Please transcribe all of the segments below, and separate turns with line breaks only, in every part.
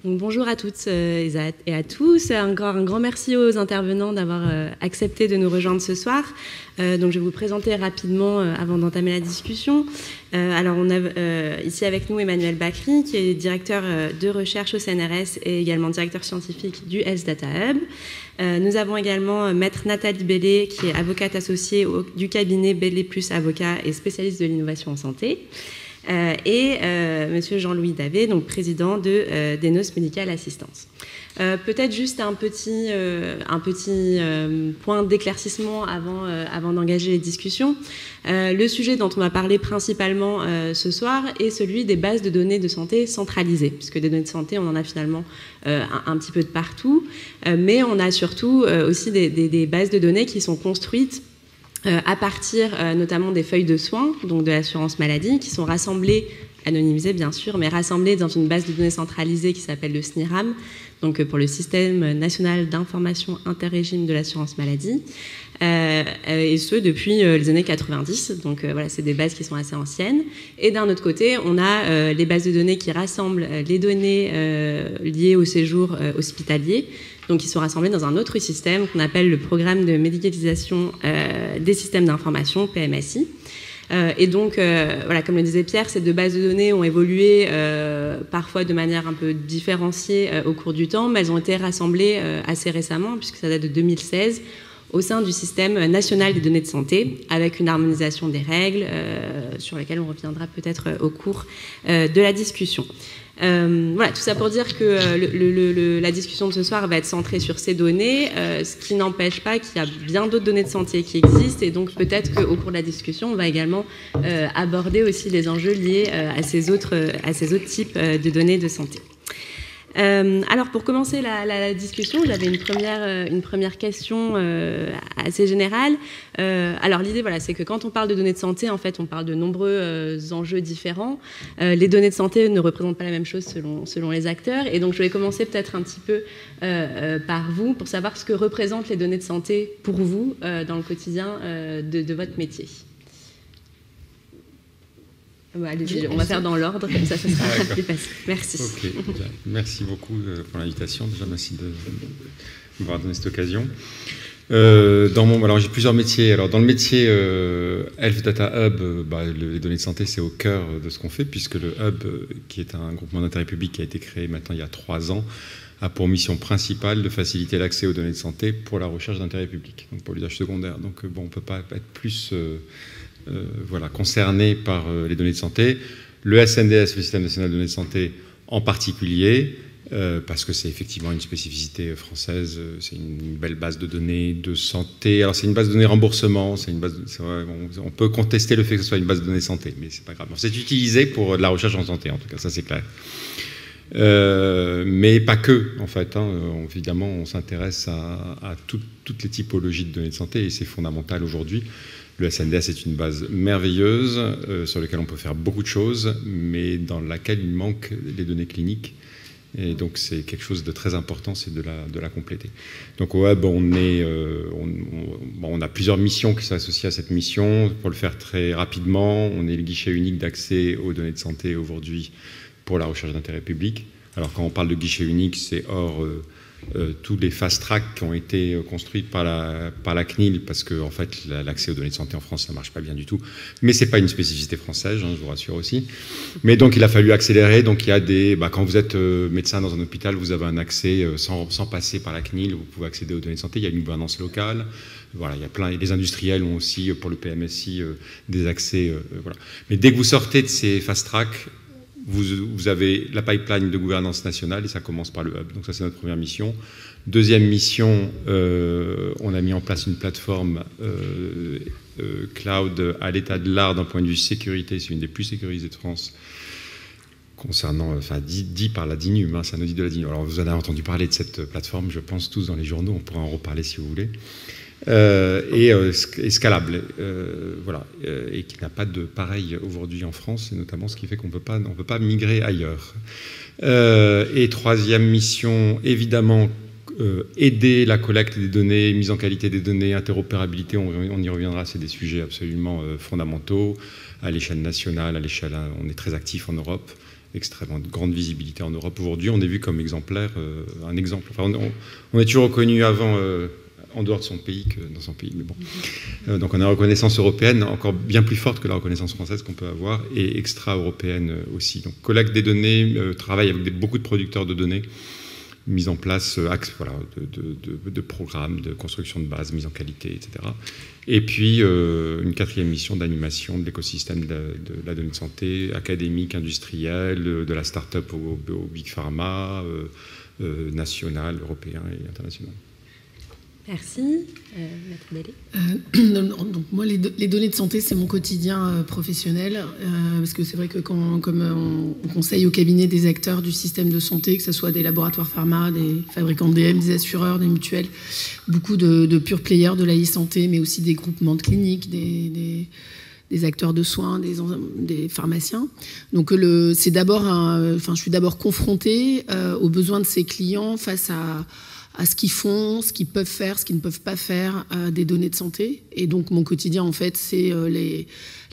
Donc, bonjour à toutes et à tous. Un grand merci aux intervenants d'avoir accepté de nous rejoindre ce soir. Donc, je vais vous présenter rapidement avant d'entamer la discussion. Alors, on a ici avec nous Emmanuel Bacri, qui est directeur de recherche au CNRS et également directeur scientifique du Health Data Hub. Nous avons également maître Nathalie Bellé, qui est avocate associée du cabinet Bellé Plus Avocat et spécialiste de l'innovation en santé. Et monsieur Jean-Louis Davé, donc président de d'Enos Medical Assistance. Peut-être juste un petit point d'éclaircissement avant d'engager les discussions. Le sujet dont on va parler principalement ce soir est celui des bases de données de santé centralisées, puisque des données de santé, on en a finalement un petit peu de partout, mais on a surtout aussi des bases de données qui sont construites à partir notamment des feuilles de soins, donc de l'assurance maladie, qui sont rassemblées, anonymisées bien sûr, mais rassemblées dans une base de données centralisée qui s'appelle le SNIRAM, donc pour le Système national d'information interrégime de l'assurance maladie, et ce depuis les années 90. Donc voilà, c'est des bases qui sont assez anciennes. Et d'un autre côté, on a les bases de données qui rassemblent les données liées au séjour hospitalier, donc qui sont rassemblés dans un autre système qu'on appelle le programme de médicalisation des systèmes d'information, PMSI. Et donc, voilà, comme le disait Pierre, ces deux bases de données ont évolué parfois de manière un peu différenciée au cours du temps, mais elles ont été rassemblées assez récemment, puisque ça date de 2016, au sein du système national des données de santé, avec une harmonisation des règles sur lesquelles on reviendra peut-être au cours de la discussion. Voilà, tout ça pour dire que la discussion de ce soir va être centrée sur ces données, ce qui n'empêche pas qu'il y a bien d'autres données de santé qui existent, et donc peut-être qu'au cours de la discussion, on va également aborder aussi les enjeux liés à ces autres types de données de santé. Alors, pour commencer la discussion, j'avais une première question assez générale. Alors, l'idée, voilà, c'est que quand on parle de données de santé, en fait, on parle de nombreux enjeux différents. Les données de santé ne représentent pas la même chose selon les acteurs. Et donc, je vais commencer peut-être un petit peu par vous, pour savoir ce que représentent les données de santé pour vous dans le quotidien de votre métier. Allez-y, on va faire dans l'ordre, comme ça sera plus facile. Merci.
Okay. Merci beaucoup pour l'invitation. Déjà, merci de m'avoir donné cette occasion. Alors, j'ai plusieurs métiers. Alors, dans le métier Health Data Hub, les données de santé, c'est au cœur de ce qu'on fait, puisque le Hub, qui est un groupement d'intérêt public qui a été créé maintenant il y a 3 ans, a pour mission principale de faciliter l'accès aux données de santé pour la recherche d'intérêt public, donc pour l'usage secondaire. Donc, on ne peut pas être plus concerné par les données de santé. Le SNDS, le Système national de données de santé en particulier, parce que c'est effectivement une spécificité française, c'est une belle base de données de santé. Alors c'est une base de données remboursement, on peut contester le fait que ce soit une base de données santé, mais c'est pas grave. C'est utilisé pour de la recherche en santé, en tout cas, ça c'est clair. Mais pas que, en fait. Évidemment, on s'intéresse à toutes les typologies de données de santé, et c'est fondamental aujourd'hui. Le SNDS est une base merveilleuse sur laquelle on peut faire beaucoup de choses, mais dans laquelle il manque les données cliniques. Et donc, c'est quelque chose de très important, c'est de la compléter. Donc, au Hub, on a plusieurs missions qui s'associent à cette mission. Pour le faire très rapidement, on est le guichet unique d'accès aux données de santé aujourd'hui pour la recherche d'intérêt public. Alors, quand on parle de guichet unique, c'est hors tous les fast-track qui ont été construits par la CNIL, parce que en fait, l'accès aux données de santé en France, ça ne marche pas bien du tout. Mais ce n'est pas une spécificité française, je vous rassure aussi. Mais donc, il a fallu accélérer. Donc, il y a quand vous êtes médecin dans un hôpital, vous avez un accès sans passer par la CNIL, vous pouvez accéder aux données de santé. Il y a une gouvernance locale. Voilà, il y a plein. Et les industriels ont aussi, pour le PMSI, des accès. Voilà. Mais dès que vous sortez de ces fast-track, vous avez la pipeline de gouvernance nationale, et ça commence par le Hub. Donc ça, c'est notre première mission. Deuxième mission, on a mis en place une plateforme cloud à l'état de l'art d'un point de vue sécurité. C'est une des plus sécurisées de France, concernant, dit par la DINUM, c'est un audit de la DINUM. Alors vous en avez entendu parler de cette plateforme, je pense tous dans les journaux, on pourra en reparler si vous voulez. Et scalable, et qui n'a pas de pareil aujourd'hui en France, et notamment ce qui fait qu'on ne peut pas migrer ailleurs. Et troisième mission, évidemment, aider la collecte des données, mise en qualité des données, interopérabilité, on y reviendra, c'est des sujets absolument fondamentaux à l'échelle nationale, on est très actif en Europe, extrêmement de grande visibilité en Europe. Aujourd'hui, on est vu comme exemplaire, un exemple. Enfin, on est toujours reconnu avant en dehors de son pays que dans son pays, mais bon. Donc on a une reconnaissance européenne encore bien plus forte que la reconnaissance française qu'on peut avoir, et extra-européenne aussi. Donc collecte des données, travail avec beaucoup de producteurs de données, mise en place voilà, de programmes, de construction de bases, mise en qualité, etc. Et puis une 4e mission d'animation de l'écosystème de la donnée de santé, académique, industrielle, de la start-up au big pharma, national, européen et international.
Merci. Maître Bellé.
Donc moi, les données de santé, c'est mon quotidien professionnel, parce que c'est vrai que comme on conseille au cabinet des acteurs du système de santé, que ce soit des laboratoires pharma, des fabricants de DM, des assureurs, des mutuelles, beaucoup de pure players de la e-santé, mais aussi des groupements de cliniques, des acteurs de soins, des pharmaciens. Donc c'est d'abord, je suis d'abord confrontée aux besoins de ces clients face à ce qu'ils font, ce qu'ils peuvent faire, ce qu'ils ne peuvent pas faire des données de santé. Et donc mon quotidien, en fait, c'est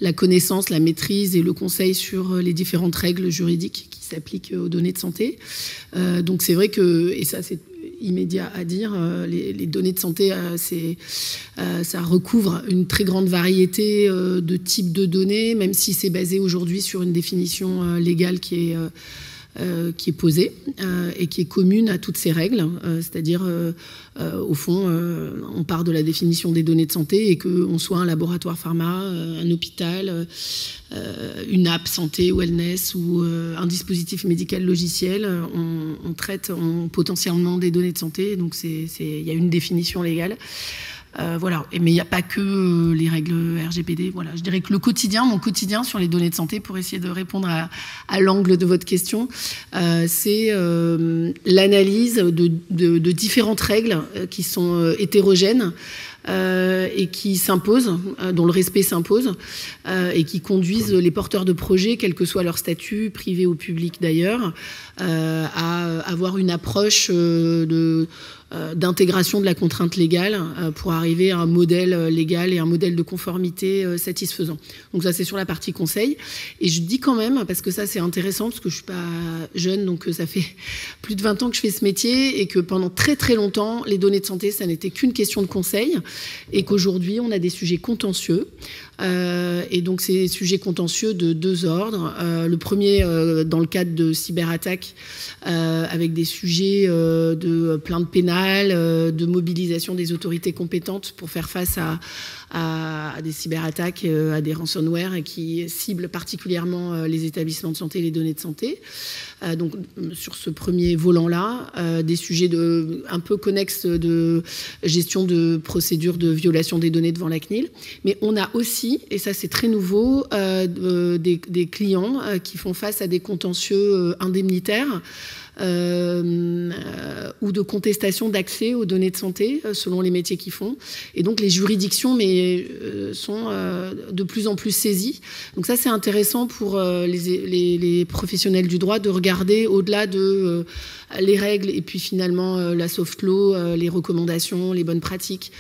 la connaissance, la maîtrise et le conseil sur les différentes règles juridiques qui s'appliquent aux données de santé. Donc c'est vrai que, et ça c'est immédiat à dire, les données de santé, ça recouvre une très grande variété de types de données, même si c'est basé aujourd'hui sur une définition légale qui est posée et qui est commune à toutes ces règles. C'est-à-dire, au fond, on part de la définition des données de santé et qu'on soit un laboratoire pharma, un hôpital, une app santé ou wellness ou un dispositif médical logiciel, on traite potentiellement des données de santé. Donc, il y a une définition légale. Voilà. Mais il n'y a pas que les règles RGPD. Voilà. Je dirais que mon quotidien sur les données de santé, pour essayer de répondre à l'angle de votre question, c'est l'analyse de différentes règles qui sont hétérogènes et qui s'imposent, dont le respect s'impose, et qui conduisent les porteurs de projets, quel que soit leur statut, privé ou public d'ailleurs, à avoir une approche d'intégration de la contrainte légale pour arriver à un modèle légal et un modèle de conformité satisfaisant. Donc ça, c'est sur la partie conseil. Et je dis quand même, parce que ça, c'est intéressant, parce que je ne suis pas jeune, donc ça fait plus de 20 ans que je fais ce métier, et que pendant très très longtemps, les données de santé, ça n'était qu'une question de conseil, et qu'aujourd'hui, on a des sujets contentieux. Et donc ces sujets contentieux de deux ordres. Le premier, dans le cadre de cyberattaques, avec des sujets de plainte pénale, de mobilisation des autorités compétentes pour faire face à des cyberattaques, à des ransomware, et qui ciblent particulièrement les établissements de santé et les données de santé. Donc sur ce premier volant-là, des sujets un peu connexes de gestion de procédures de violation des données devant la CNIL. Mais on a aussi, et ça c'est très nouveau, des clients qui font face à des contentieux indemnitaires ou de contestation d'accès aux données de santé selon les métiers qu'ils font. Et donc les juridictions sont de plus en plus saisies. Donc ça, c'est intéressant pour les professionnels du droit de regarder au-delà de les règles et puis finalement la soft law, les recommandations, les bonnes pratiques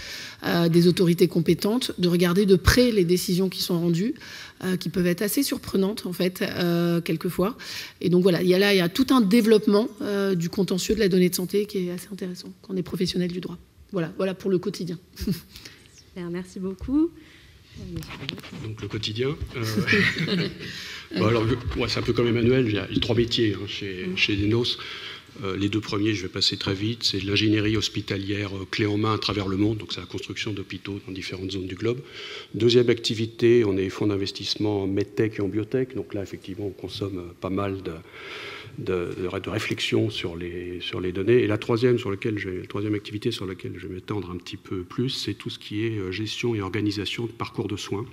des autorités compétentes, de regarder de près les décisions qui sont rendues, qui peuvent être assez surprenantes en fait, quelquefois. Et donc voilà, il y a tout un développement du contentieux de la donnée de santé qui est assez intéressant quand on est professionnel du droit. Voilà pour le quotidien.
Super, merci beaucoup.
Donc le quotidien. Alors, c'est un peu comme Emmanuel, il y a 3 métiers chez Denos. Les 2 premiers, je vais passer très vite, c'est l'ingénierie hospitalière clé en main à travers le monde, donc c'est la construction d'hôpitaux dans différentes zones du globe. Deuxième activité, on est fonds d'investissement en medtech et en biotech, donc là effectivement on consomme pas mal de réflexion sur les données. Et la troisième activité sur laquelle je vais m'étendre un petit peu plus, c'est tout ce qui est gestion et organisation de parcours de soins.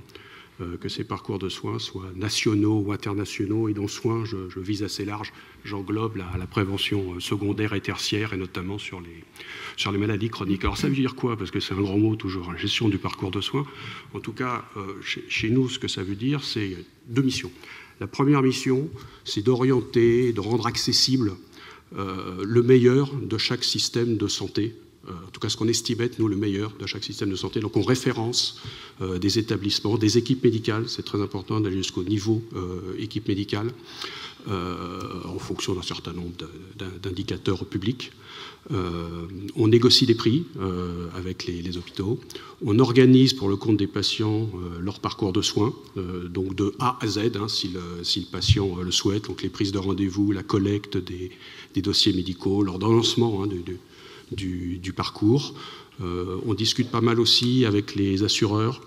Que ces parcours de soins soient nationaux ou internationaux. Et dans soins, je vise assez large, j'englobe la prévention secondaire et tertiaire, et notamment sur les maladies chroniques. Alors ça veut dire quoi? Parce que c'est un grand mot toujours, la gestion du parcours de soins. En tout cas, chez nous, ce que ça veut dire, c'est 2 missions. La première mission, c'est d'orienter, de rendre accessible le meilleur de chaque système de santé. En tout cas, ce qu'on estime être, nous, le meilleur de chaque système de santé. Donc, on référence des établissements, des équipes médicales. C'est très important d'aller jusqu'au niveau équipe médicale. en fonction d'un certain nombre d'indicateurs publics. On négocie des prix avec les hôpitaux. On organise pour le compte des patients leur parcours de soins, donc de A à Z, hein, si le patient le souhaite, donc les prises de rendez-vous, la collecte des dossiers médicaux, l'ordonnancement hein, du parcours. On discute pas mal aussi avec les assureurs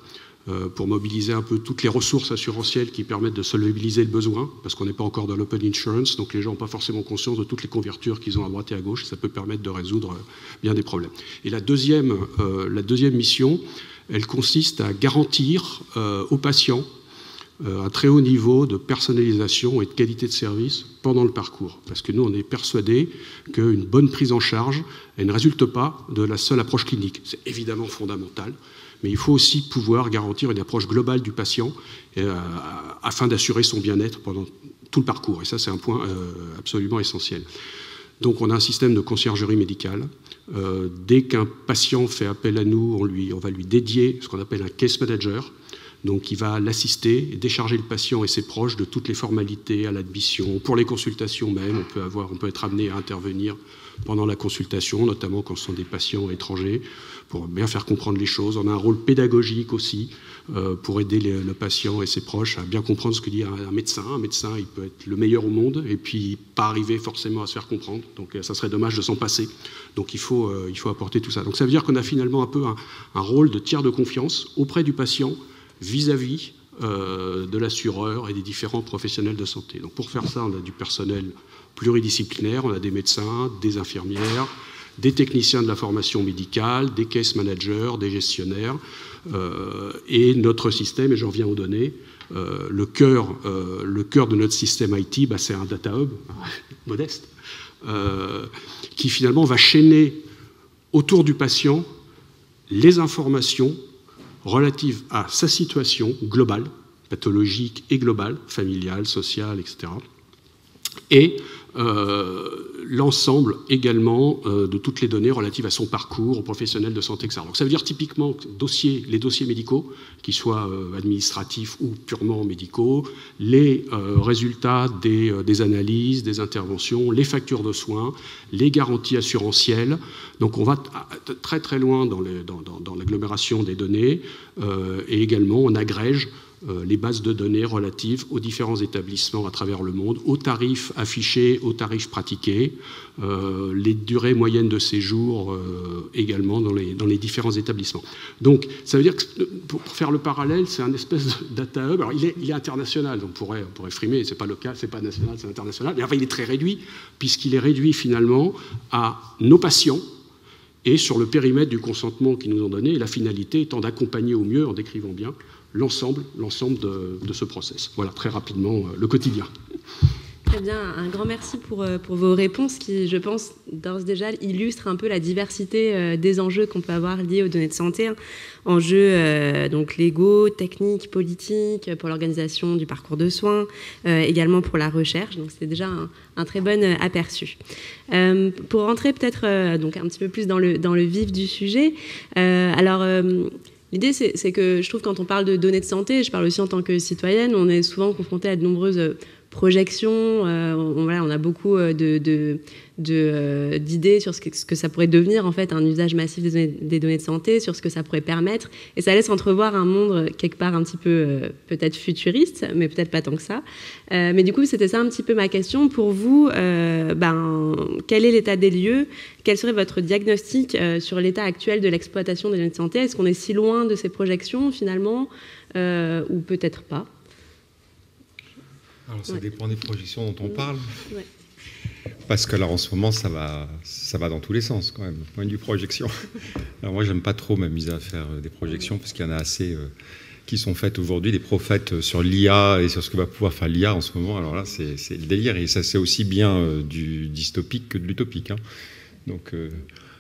pour mobiliser un peu toutes les ressources assurantielles qui permettent de solvabiliser le besoin, parce qu'on n'est pas encore dans l'open insurance, donc les gens n'ont pas forcément conscience de toutes les couvertures qu'ils ont à droite et à gauche, ça peut permettre de résoudre bien des problèmes. Et la deuxième mission, elle consiste à garantir aux patients un très haut niveau de personnalisation et de qualité de service pendant le parcours. Parce que nous, on est persuadés qu'une bonne prise en charge, elle ne résulte pas de la seule approche clinique. C'est évidemment fondamental, mais il faut aussi pouvoir garantir une approche globale du patient afin d'assurer son bien-être pendant tout le parcours. Et ça, c'est un point absolument essentiel. Donc, on a un système de conciergerie médicale. Dès qu'un patient fait appel à nous, on va lui dédier ce qu'on appelle un case manager. Donc, il va l'assister et décharger le patient et ses proches de toutes les formalités à l'admission. Pour les consultations même, on peut être amené à intervenir pendant la consultation, notamment quand ce sont des patients étrangers, pour bien faire comprendre les choses. On a un rôle pédagogique aussi pour aider le patient et ses proches à bien comprendre ce que dit un médecin. Un médecin, il peut être le meilleur au monde et puis pas arriver forcément à se faire comprendre. Donc, ça serait dommage de s'en passer. Donc, il faut apporter tout ça. Donc, ça veut dire qu'on a finalement un peu un rôle de tiers de confiance auprès du patient vis-à-vis de l'assureur et des différents professionnels de santé. Donc pour faire ça, on a du personnel pluridisciplinaire, on a des médecins, des infirmières, des techniciens de la formation médicale, des case managers, des gestionnaires, et notre système, et j'en viens aux données, le cœur de notre système IT, c'est un data hub modeste, qui finalement va chaîner autour du patient les informations relative à sa situation globale, pathologique et globale, familiale, sociale, etc. Et l'ensemble également de toutes les données relatives à son parcours, aux professionnels de santé, etc. Donc ça veut dire typiquement les dossiers médicaux, qu'ils soient administratifs ou purement médicaux, les résultats des analyses, des interventions, les factures de soins, les garanties assurantielles. Donc on va très très loin dans l'agglomération des données et également on agrège les bases de données relatives aux différents établissements à travers le monde, aux tarifs affichés, aux tarifs pratiqués, les durées moyennes de séjour également dans les différents établissements. Donc, ça veut dire que, pour faire le parallèle, c'est un espèce de data hub. Alors, il est international, donc on pourrait frimer, c'est pas local, c'est pas national, c'est international, mais enfin, il est très réduit, puisqu'il est réduit finalement à nos patients, et sur le périmètre du consentement qu'ils nous ont donné, et la finalité étant d'accompagner au mieux, en décrivant bien, l'ensemble de ce process. Voilà, très rapidement, le quotidien.
Très bien, un grand merci pour vos réponses qui, je pense, d'ores et déjà illustrent un peu la diversité des enjeux qu'on peut avoir liés aux données de santé. Enjeux donc légaux, techniques, politiques, pour l'organisation du parcours de soins, également pour la recherche. Donc c'est déjà un très bon aperçu. Pour rentrer peut-être donc un petit peu plus dans le vif du sujet, l'idée, c'est que je trouve que quand on parle de données de santé, je parle aussi en tant que citoyenne, on est souvent confronté à de nombreuses projections. On a beaucoup d'idées sur ce que ça pourrait devenir, en fait, un usage massif des données de santé, sur ce que ça pourrait permettre. Et ça laisse entrevoir un monde quelque part un petit peu peut-être futuriste, mais peut-être pas tant que ça. Mais du coup, c'était ça un petit peu ma question. Pour vous, quel est l'état des lieux ? Quel serait votre diagnostic sur l'état actuel de l'exploitation des données de santé ? Est-ce qu'on est si loin de ces projections, finalement, ou peut-être pas ?
Alors, ça dépend des projections dont on parle. Ouais. Parce que là, en ce moment, ça va dans tous les sens, quand même, du point de vue projection. Alors moi, j'aime pas trop m'amuser à faire des projections, parce qu'il y en a assez qui sont faites aujourd'hui, des prophètes sur l'IA et sur ce que va pouvoir faire l'IA en ce moment. Alors là, c'est le délire, et ça, c'est aussi bien du dystopique que de l'utopique. Hein. Donc,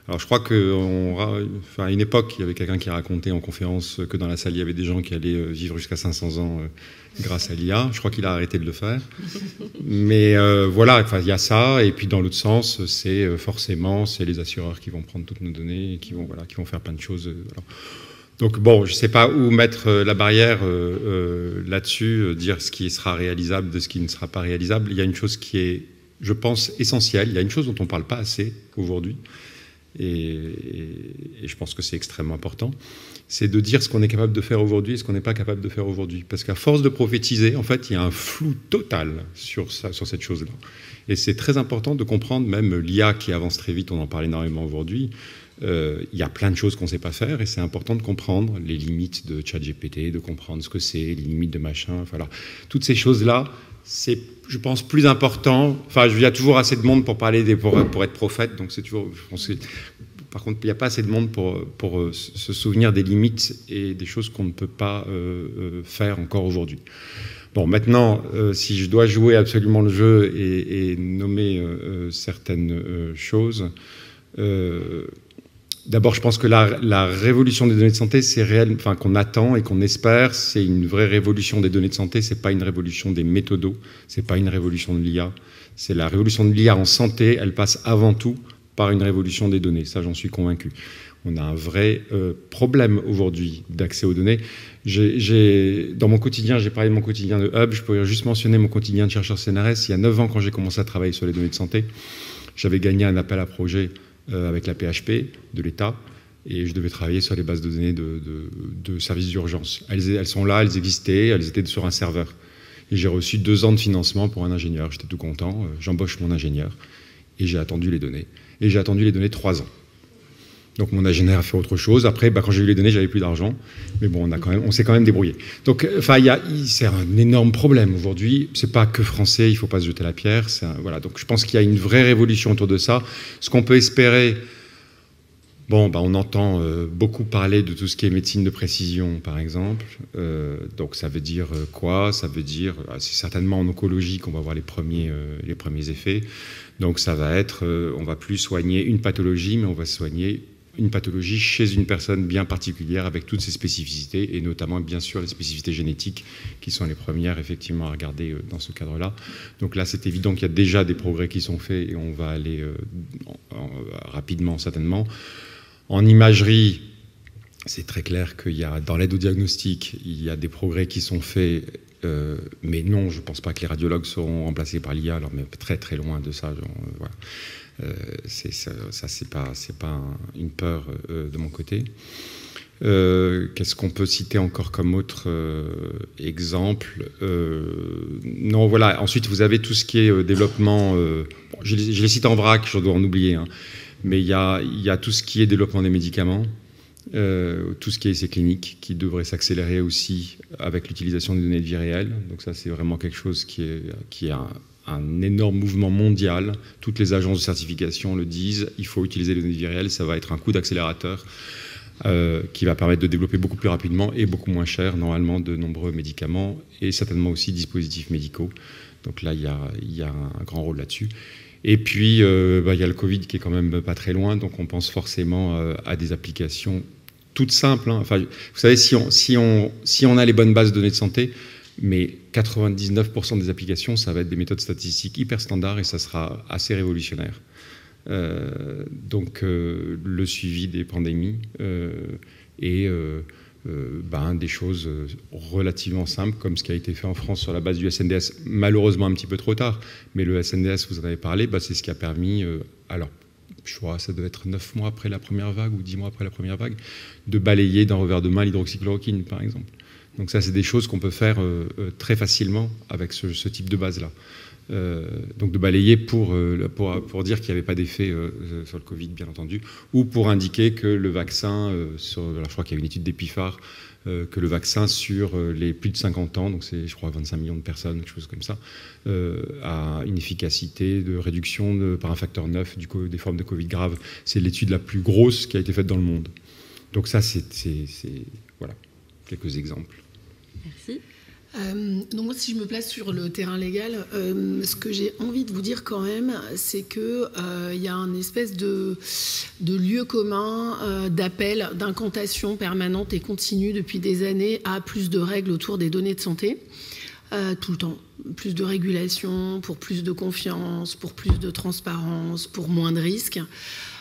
alors je crois qu'à une époque, il y avait quelqu'un qui racontait en conférence que dans la salle, il y avait des gens qui allaient vivre jusqu'à 500 ans grâce à l'IA. Je crois qu'il a arrêté de le faire. Mais voilà, il y a ça. Et puis dans l'autre sens, c'est les assureurs qui vont prendre toutes nos données et qui vont faire plein de choses. Alors, Donc bon, je ne sais pas où mettre la barrière là-dessus, dire ce qui sera réalisable de ce qui ne sera pas réalisable. Il y a une chose qui est, je pense, essentielle. Il y a une chose dont on ne parle pas assez aujourd'hui, et je pense que c'est extrêmement important. C'est de dire ce qu'on est capable de faire aujourd'hui et ce qu'on n'est pas capable de faire aujourd'hui. Parce qu'à force de prophétiser, en fait, il y a un flou total sur cette chose-là. Et c'est très important de comprendre, même l'IA qui avance très vite, on en parle énormément aujourd'hui, il y a plein de choses qu'on ne sait pas faire et c'est important de comprendre les limites de ChatGPT, de comprendre ce que c'est, les limites de machin. Voilà. Toutes ces choses-là, c'est, je pense, plus important. Enfin, il y a toujours assez de monde pour parler pour être prophète, donc c'est toujours... Je pense que, par contre, il n'y a pas assez de monde pour se souvenir des limites et des choses qu'on ne peut pas faire encore aujourd'hui. Bon, maintenant, si je dois jouer absolument le jeu et nommer certaines choses, d'abord, je pense que la révolution des données de santé, c'est réel, enfin, qu'on attend et qu'on espère, c'est une vraie révolution des données de santé, c'est pas une révolution des méthodos, c'est pas une révolution de l'IA, c'est la révolution de l'IA en santé, elle passe avant tout par une révolution des données, ça j'en suis convaincu. On a un vrai problème aujourd'hui d'accès aux données. Dans mon quotidien, j'ai parlé de mon quotidien de Hub, je pourrais juste mentionner mon quotidien de chercheur CNRS. Il y a 9 ans, quand j'ai commencé à travailler sur les données de santé, j'avais gagné un appel à projet avec la PHP de l'État et je devais travailler sur les bases de données de services d'urgence. Elles sont là, elles existaient, elles étaient sur un serveur. Et j'ai reçu 2 ans de financement pour un ingénieur. J'étais tout content, j'embauche mon ingénieur et j'ai attendu les données. Et j'ai attendu les données 3 ans. Donc mon ingénieur a fait autre chose. Après, quand j'ai eu les données, j'avais plus d'argent. Mais bon, on s'est quand même débrouillé. Donc, c'est un énorme problème aujourd'hui. C'est pas que français, il faut pas se jeter la pierre. Voilà. Donc je pense qu'il y a une vraie révolution autour de ça. Ce qu'on peut espérer, on entend beaucoup parler de tout ce qui est médecine de précision, par exemple. Donc ça veut dire quoi? Ça veut dire, c'est certainement en oncologie qu'on va voir les premiers effets. Donc ça va être, on va plus soigner une pathologie, mais on va soigner une pathologie chez une personne bien particulière avec toutes ses spécificités et notamment bien sûr les spécificités génétiques qui sont les premières effectivement à regarder dans ce cadre-là. Donc là c'est évident qu'il y a déjà des progrès qui sont faits et on va aller rapidement certainement. En imagerie, c'est très clair qu'il y a dans l'aide au diagnostic, il y a des progrès qui sont faits. Mais non, je ne pense pas que les radiologues seront remplacés par l'IA, alors mais très très loin de ça. Voilà. Ça c'est pas une peur de mon côté. Qu'est-ce qu'on peut citer encore comme autre exemple? Non, voilà. Ensuite, vous avez tout ce qui est développement. Je les cite en vrac, je dois en oublier. Hein. Mais il y a tout ce qui est développement des médicaments. Tout ce qui est essais cliniques qui devrait s'accélérer aussi avec l'utilisation des données de vie réelle. Donc ça, c'est vraiment quelque chose qui est un énorme mouvement mondial. Toutes les agences de certification le disent, il faut utiliser les données de vie réelle, ça va être un coup d'accélérateur qui va permettre de développer beaucoup plus rapidement et beaucoup moins cher, normalement, de nombreux médicaments et certainement aussi dispositifs médicaux. Donc là, il y a un grand rôle là-dessus. Et puis, il y a le Covid qui est quand même pas très loin, donc on pense forcément à des applications toutes simples. Hein. Enfin, vous savez, si on a les bonnes bases de données de santé, mais 99% des applications, ça va être des méthodes statistiques hyper standards et ça sera assez révolutionnaire. Donc, le suivi des pandémies et des choses relativement simples, comme ce qui a été fait en France sur la base du SNDS, malheureusement un petit peu trop tard, mais le SNDS, vous en avez parlé, c'est ce qui a permis, je crois ça doit être 9 mois après la première vague ou 10 mois après la première vague, de balayer d'un revers de main l'hydroxychloroquine, par exemple. Donc ça, c'est des choses qu'on peut faire très facilement avec ce type de base-là. Donc de balayer pour dire qu'il n'y avait pas d'effet sur le Covid, bien entendu, ou pour indiquer que le vaccin, alors je crois qu'il y a une étude d'Epifar, que le vaccin sur les plus de 50 ans, donc c'est je crois 25 millions de personnes, quelque chose comme ça, a une efficacité de réduction par un facteur 9 des formes de Covid grave. C'est l'étude la plus grosse qui a été faite dans le monde. Donc ça, c'est voilà, quelques exemples.
Merci.
Donc moi, si je me place sur le terrain légal, ce que j'ai envie de vous dire quand même, c'est que y a un espèce de lieu commun, d'appel, d'incantation permanente et continue depuis des années à plus de règles autour des données de santé, tout le temps. plus de régulation, pour plus de confiance, pour plus de transparence, pour moins de risques.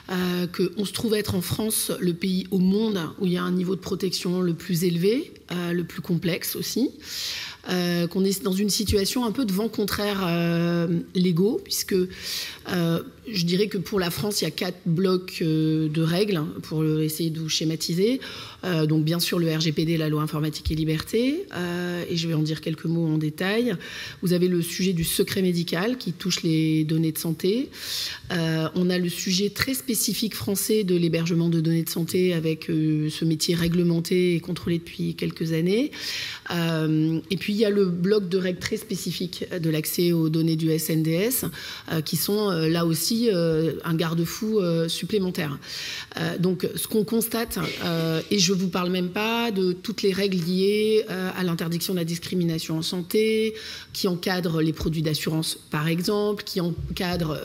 Qu'on se trouve être en France le pays au monde où il y a un niveau de protection le plus élevé, le plus complexe aussi. Qu'on est dans une situation un peu de vent contraire légaux, puisque je dirais que pour la France, il y a 4 blocs de règles, pour essayer de vous schématiser. Donc bien sûr le RGPD, la loi informatique et liberté, et je vais en dire quelques mots en détail. Vous avez le sujet du secret médical qui touche les données de santé. On a le sujet très spécifique français de l'hébergement de données de santé avec ce métier réglementé et contrôlé depuis quelques années. Et puis il y a le bloc de règles très spécifiques de l'accès aux données du SNDS qui sont là aussi un garde-fou supplémentaire. Donc ce qu'on constate, et je ne vous parle même pas de toutes les règles liées à l'interdiction de la discrimination en santé, qui encadrent les produits d'assurance par exemple, qui encadrent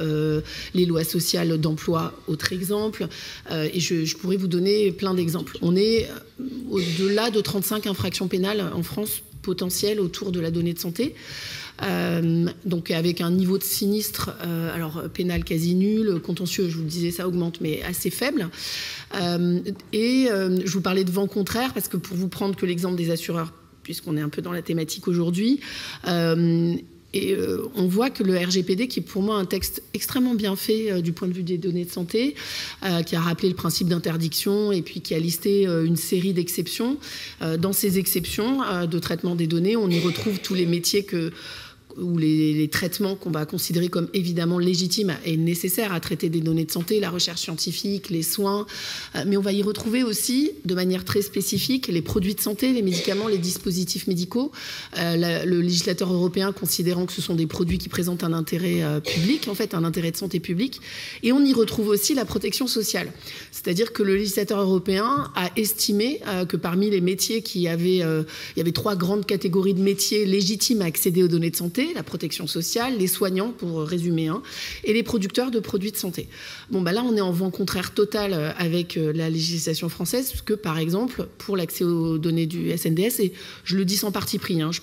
les lois sociales d'emploi, autre exemple, et je pourrais vous donner plein d'exemples. On est au-delà de 35 infractions pénales en France potentielles autour de la donnée de santé. Donc avec un niveau de sinistre, alors pénal quasi nul, contentieux, je vous le disais, ça augmente, mais assez faible. Je vous parlais de vent contraire, parce que pour vous prendre que l'exemple des assureurs, puisqu'on est un peu dans la thématique aujourd'hui, on voit que le RGPD, qui est pour moi un texte extrêmement bien fait du point de vue des données de santé, qui a rappelé le principe d'interdiction et puis qui a listé une série d'exceptions. Dans ces exceptions de traitement des données, on y retrouve tous les métiers ou les traitements qu'on va considérer comme évidemment légitimes et nécessaires à traiter des données de santé, la recherche scientifique, les soins, mais on va y retrouver aussi de manière très spécifique les produits de santé, les médicaments, les dispositifs médicaux, le législateur européen considérant que ce sont des produits qui présentent un intérêt public, en fait un intérêt de santé publique, et on y retrouve aussi la protection sociale. C'est-à-dire que le législateur européen a estimé que parmi les métiers il y avait 3 grandes catégories de métiers légitimes à accéder aux données de santé, la protection sociale, les soignants, pour résumer, et les producteurs de produits de santé. Bon, là, on est en vent contraire total avec la législation française, puisque, par exemple, pour l'accès aux données du SNDS, et je le dis sans parti pris, je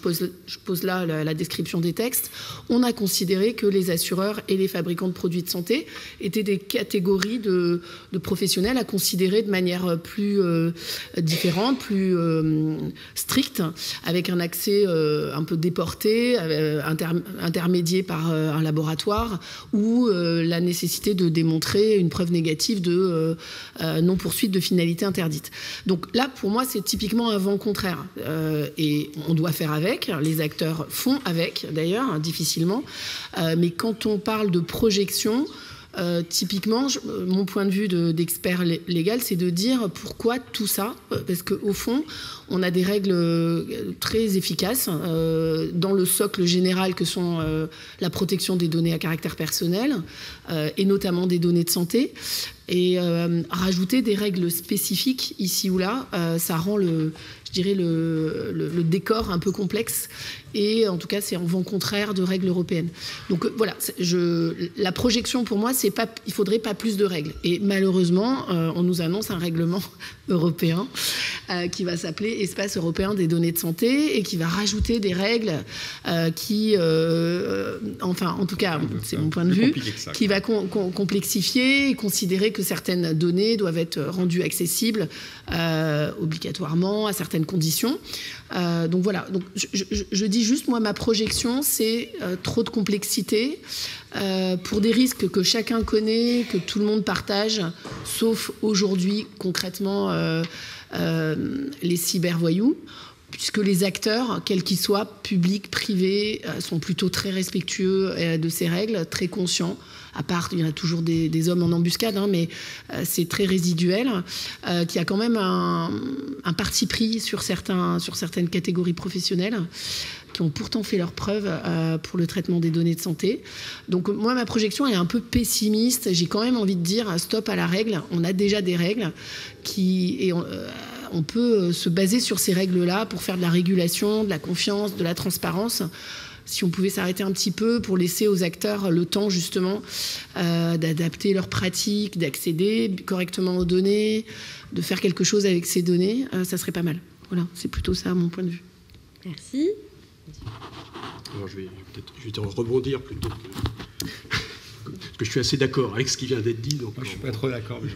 pose là la description des textes, on a considéré que les assureurs et les fabricants de produits de santé étaient des catégories de professionnels à considérer de manière plus différente, plus stricte, avec un accès un peu déporté, intermédié par un laboratoire, ou la nécessité de démontrer une preuve négative de non-poursuite de finalité interdite. Donc là, pour moi, c'est typiquement un vent contraire. Et on doit faire avec, les acteurs font avec, d'ailleurs, difficilement. Mais quand on parle de projection, typiquement, mon point de vue d'expert légal, c'est de dire pourquoi tout ça, parce qu'au fond, on a des règles très efficaces dans le socle général que sont la protection des données à caractère personnel et notamment des données de santé. Et rajouter des règles spécifiques ici ou là, ça rend le décor un peu complexe. Et en tout cas, c'est en vent contraire de règles européennes. Donc voilà, la projection pour moi, il ne faudrait pas plus de règles. Et malheureusement, on nous annonce un règlement européen qui va s'appeler Espace européen des données de santé et qui va rajouter des règles enfin, en tout cas, c'est mon point de vue, qui va complexifier et considérer que certaines données doivent être rendues accessibles obligatoirement à certaines conditions. Donc voilà, donc je dis juste, moi, ma projection, c'est trop de complexité pour des risques que chacun connaît, que tout le monde partage, sauf aujourd'hui, concrètement, les cybervoyous, puisque les acteurs, quels qu'ils soient, publics, privés, sont plutôt très respectueux de ces règles, très conscients. À part, il y a toujours des hommes en embuscade, mais c'est très résiduel, qui a quand même un parti pris sur certaines catégories professionnelles, qui ont pourtant fait leurs preuves pour le traitement des données de santé. Donc moi, ma projection est un peu pessimiste. J'ai quand même envie de dire stop à la règle. On a déjà des règles on peut se baser sur ces règles-là pour faire de la régulation, de la confiance, de la transparence. Si on pouvait s'arrêter un petit peu pour laisser aux acteurs le temps justement d'adapter leurs pratiques, d'accéder correctement aux données, de faire quelque chose avec ces données, ça serait pas mal. Voilà, c'est plutôt ça mon point de vue.
Merci.
Alors je vais rebondir plutôt parce que je suis assez d'accord avec ce qui vient d'être dit. Donc
moi, je ne suis pas trop d'accord. Mais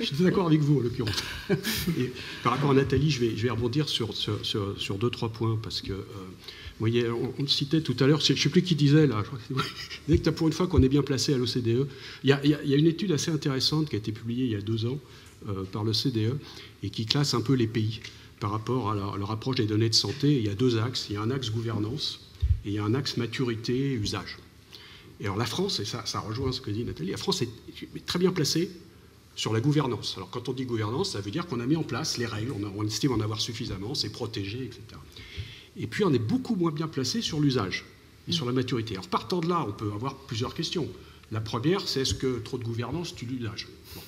je suis d'accord avec vous, en l'occurrence. Et par rapport à Nathalie, je vais rebondir sur 2-3 points, parce que, vous voyez, on citait tout à l'heure, je ne sais plus qui disait, là, je crois que pour une fois qu'on est bien placé à l'OCDE. Il y a une étude assez intéressante qui a été publiée il y a 2 ans par l'OCDE et qui classe un peu les pays par rapport à leur approche des données de santé. Il y a 2 axes. Il y a un axe gouvernance et il y a un axe maturité et usage. Et alors la France, et ça rejoint ce que dit Nathalie, la France est très bien placée sur la gouvernance. Alors quand on dit gouvernance, ça veut dire qu'on a mis en place les règles, on estime en avoir suffisamment, c'est protégé, etc. Et puis on est beaucoup moins bien placé sur l'usage et sur la maturité. Alors partant de là, on peut avoir plusieurs questions. La première, c'est est-ce que trop de gouvernance tue l'usage ? Bon.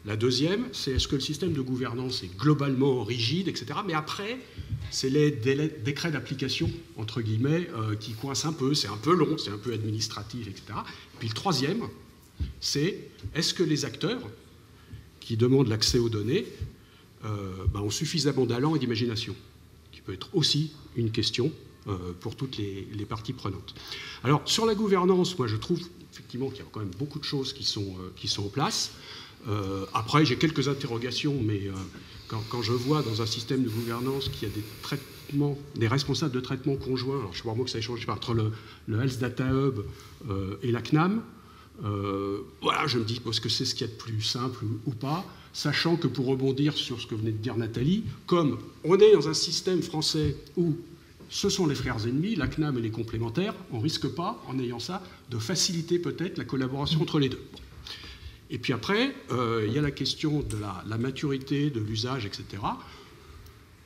La deuxième, c'est est-ce que le système de gouvernance est globalement rigide, etc. Mais après, c'est les décrets d'application, entre guillemets, qui coincent un peu. C'est un peu long, c'est un peu administratif, etc. Puis le troisième, c'est est-ce que les acteurs qui demandent l'accès aux données ont suffisamment d'allant et d'imagination, qui peut être aussi une question pour toutes les parties prenantes. Alors, sur la gouvernance, moi, je trouve effectivement qu'il y a quand même beaucoup de choses qui sont en place. Après, j'ai quelques interrogations, mais quand je vois dans un système de gouvernance qu'il y a des responsables de traitement conjoints, alors je sais pas moi que ça échange entre le Health Data Hub et la CNAM, voilà, je me dis, est-ce que c'est ce qu'il y a de plus simple ou pas, sachant que pour rebondir sur ce que venait de dire Nathalie, comme on est dans un système français où ce sont les frères ennemis, la CNAM et les complémentaires, on ne risque pas, en ayant ça, de faciliter peut-être la collaboration entre les deux. Et puis après, il y a la question de la maturité, de l'usage, etc.